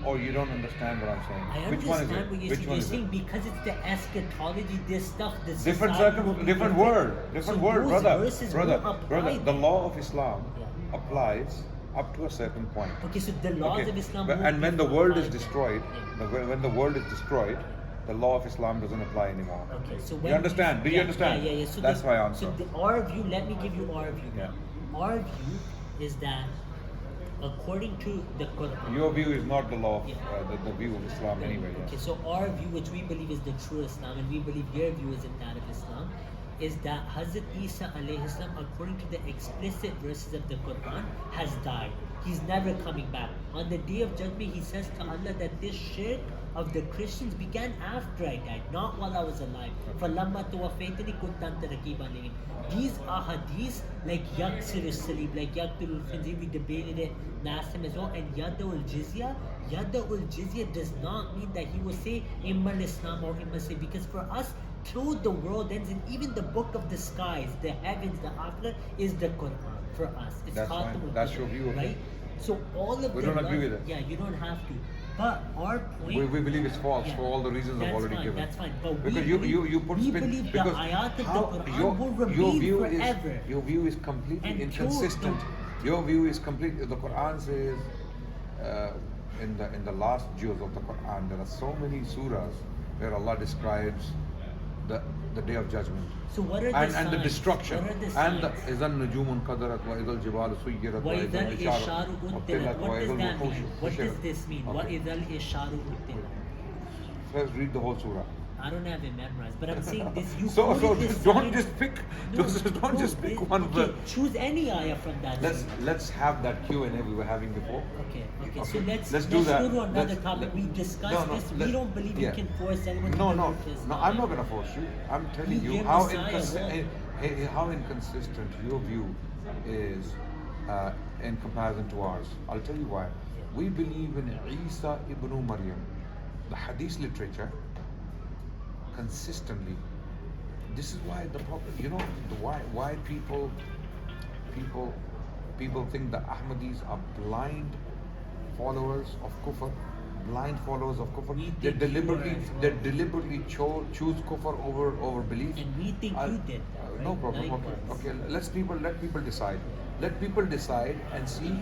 or you don't understand what I'm saying.
I
Which one is
understand
it?
what you're
Which
saying.
one
You're
is
saying
it?
because it's the eschatology, this stuff, this
Different
society will be
different
different.
word, different
So
word,
those
brother,
verses
brother,
will apply
brother. The
then.
law of Islam
Yeah.
applies up to a certain point.
Okay, so the laws
Okay.
of Islam.
But-
won't
and when
be
the world is
applied then.
destroyed,
Yeah.
when the world is destroyed, the law of Islam doesn't apply anymore.
Okay, so
You
when
understand? Do you
yeah,
understand?
Yeah. So
That's my answer.
So our view. Let me give you our view.
Yeah.
Our view is that according to the Quran.
Your view is not the law of
Yeah.
the view of Islam anyway.
Okay,
Yes.
so our view, which we believe is the true Islam, and we believe your view isn't that of Islam, is that Hazrat Isa alayhi salam, according to the explicit verses of the Quran, has died. He's never coming back. On the day of judgment, he says to Allah that this shirk of the Christians began after I died, not while I was alive. فَلَمَّا تُوَفَّيْتَنِي كُنْتَ أَنْتَ رَقِيبًا عَلَيْهِمْ. These are hadiths like Yaksir al-Salib, like Yaqtul al-Khinzir, we debated it last time as well, and Yada'ul Jizya. Yada'ul Jizya does not mean that he will say Imma Islam or Imma say, because for us, till the world ends, and even the book of the skies, the heavens, the akhirah, is the Quran for us. It's
That's fine.
Khatamul
That's
Quran,
your view, okay.
right? So all of
We
the
don't agree
laws-
with it.
Yeah, you don't have to. But our point.
We believe it's false
Yeah.
for all the reasons I've
That's
already
fine,
given.
That's fine. But
Because
we believe,
you put
we
spin
believe the
because
ayat of
how
the Quran will remain
your view
forever.
is your view is completely
And
inconsistent. Your view is completely. The Quran says in the last juz of the Quran there are so many surahs where Allah describes the day of judgment.
So what are the
and
signs?
the destruction
What are the
and the
signs?
izan nujumun qadarat wa idal jibalu suyirat wa
وَإِذَا
idal
الْإِشَارُ
isharat
أُتِّلَتْ. What does that mean? What does
hushirat.
this mean?
Okay.
وَإِذَا الْإِشَارُ أُتِّلَتْ.
Let's read the whole surah.
I don't have it memorized, but I'm saying this. You
So
quoted this
don't
sign-
just pick
No,
don't just
no,
pick
it-
one
okay,
verse.
choose any ayah from that.
Let's have that Q&A we were having before.
Okay.
Okay,
So let's
do that.
go to another
Let's-
topic.
let-
We discussed
no, no,
this.
let-
We don't believe
yeah.
you can force anyone to
No,
convert to
no,
Islam.
I'm not going to force you. I'm telling you
Your
how
Messiah
how inconsistent your view is in comparison to ours. I'll tell you why. We believe in Isa ibn Maryam, the hadith literature consistently. This is why the problem, why people think the Ahmadis are blind followers of kufr, They deliberately choose kufr over belief.
And we think you did that,
No
right?
problem.
Likewise.
Okay. Let people decide. Let people decide and see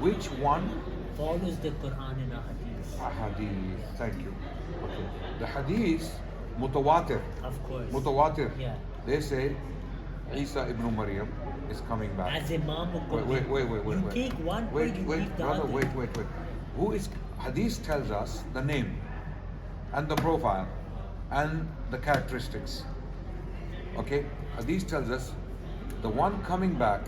which one.
Follows the Quran and Hadith.
Hadith. Thank you. Okay. The hadith mutawatir.
Of course.
Mutawatir.
Yeah.
They say Isa ibn Maryam is coming back.
As Imam
Wait.
You take one
Wait,
word, you
wait,
leave the
brother,
other.
wait. Who is Hadith tells us the name and the profile and the characteristics. Okay? Hadith tells us the one coming back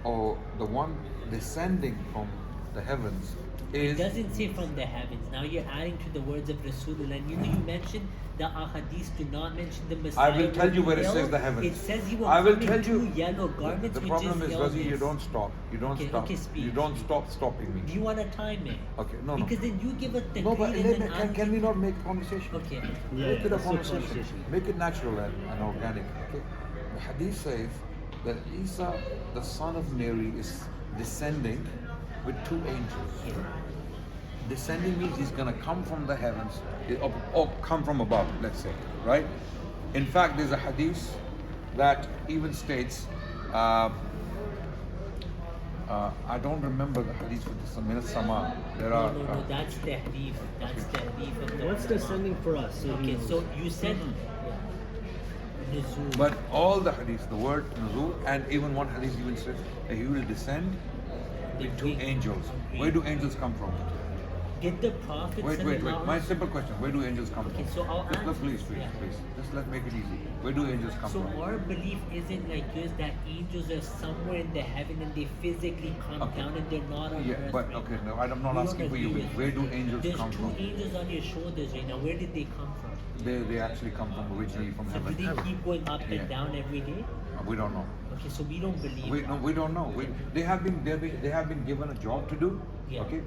or the one descending from the heavens
It
is.
doesn't say from the heavens. Now you're adding to the words of Rasulullah. And you mentioned the ahadith do not mention the Messiah.
I will tell you where it
will.
says the heavens.
It says he will
I will
come
tell
in
you.
two yellow garments,
The
which
problem is, Razi, you
yellowness.
don't stop. You don't
Okay,
stop.
okay, speak,
You don't
speak.
stop stopping me.
Do you want to time it?
Okay, no.
Because then you give us the
No, but
creed and then
can we not make conversation?
Okay.
Make it a
let's do
conversation. Make it natural and organic. Okay. The hadith says that Isa, the son of Mary, is descending with two angels. Descending means he's gonna come from the heavens, or come from above, let's say, right? In fact, there's a hadith that even states, I don't remember the hadith with the Minat Sama. There are.
No, that's the hadith. That's the hadith of the
What's
ulama.
descending for us? So he
Okay,
knows.
so you said Nuzul.
But all the hadiths, the word nuzul, and even one hadith even says that he will descend with two angels. Where do angels come from?
Did the Prophet
Wait.
sallallahu
My
alaihi
simple question: where do angels come from?
Okay, so I'll
Just
answer.
please.
Yeah.
Just let's make it easy. Where do angels come
So
from?
our belief isn't like yours that angels are somewhere in the heaven and they physically come
Okay.
down and they're not on
Yeah,
earth.
but
right
okay,
now.
no, I'm not
We
asking
don't
for you.
agree with
Where
that.
do angels
There's
come
two
from?
angels on your shoulders right now. Where did they come from?
They actually come from originally from
So do
heaven.
they keep going up
Yeah.
and down every day?
We don't know.
Okay, so we don't believe.
We
that.
don't know. They have been given a job to do.
Yeah.
Okay,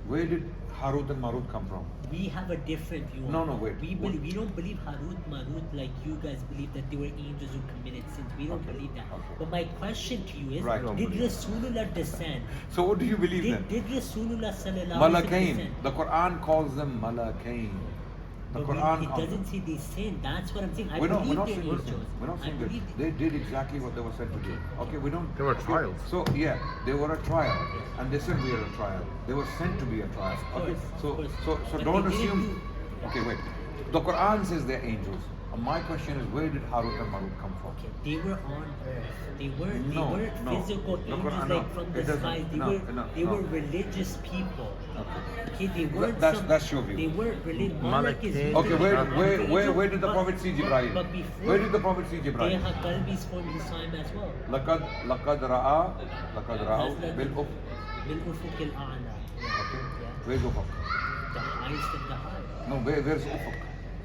where did Harut and Marut come from?
We have a different view.
No,
on
no,
that.
wait.
We don't believe Harut Marut like you guys believe that they were angels who committed sins. We don't
Okay,
believe that.
okay.
But my question to you is:
Right.
did Rasulullah descend?
So what do you believe then?
Did Rasulullah sallallahu alaihi wasallam
Malakain.
descend?
The Quran calls them Malakain. The
But
Quran
it
calls them.
doesn't say they sinned. That's what I'm saying. I
We're not
believe
saying
they're
this.
angels.
We're not
I
saying
believe
that. They did exactly what they were said to do. Okay, we don't.
They were
okay,
trials.
So yeah, they were a trial, and they said we are a trial. They were sent to be a trial. Okay,
Of
so
course.
so
But
don't
they didn't
assume. Okay, wait. The Quran says they're angels. My question is, where did Harut and Marut come from?
Okay, they were on earth. They weren't
No,
physical
no.
angels
No,
like from the
it doesn't.
skies. They
No.
were religious people.
Okay.
Okay, they weren't
That's your view.
They weren't religious.
Malak
Malak is
is-
Okay, where did the
But-
Prophet see Jibreel?
But before,
Where did the Prophet see Jibreel?
Deha Qalbi formed his time as well.
لقد رأوا بالأفق.
بالأفق الأعلى.
Okay.
Yeah.
Where's Ufaq?
The highest of the high.
No, where's Ufaq?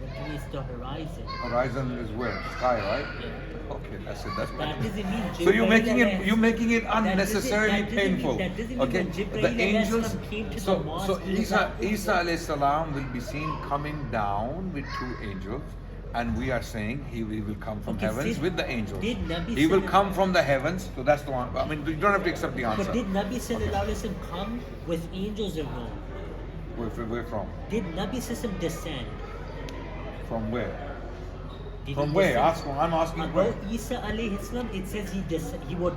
That means the horizon.
Horizon is where? Sky, right?
Yeah.
Okay, that's it. That's
That doesn't mean
So you're making
Jibreel
you're making it
that doesn't-
unnecessarily
that doesn't mean-
painful.
that doesn't mean
Okay,
when Jibreel
the
alayhi
angels.
salam came to
So
the mosque,
so
he was
Isa alayhi salam will be seen coming down with two angels, and we are saying he will come from
Okay,
heavens
did-
with the angels.
did Nabi
He will
sallam-
come from the heavens. So that's the one. I mean, you don't have to accept the
But
answer.
did Nabi sallallahu alaihi wasallam come with angels or no?
Where from?
Did Nabi sallallahu descend?
From where?
Did
From
he
where?
descend?
I'm asking where.
About Isa alayhi salam, it says he would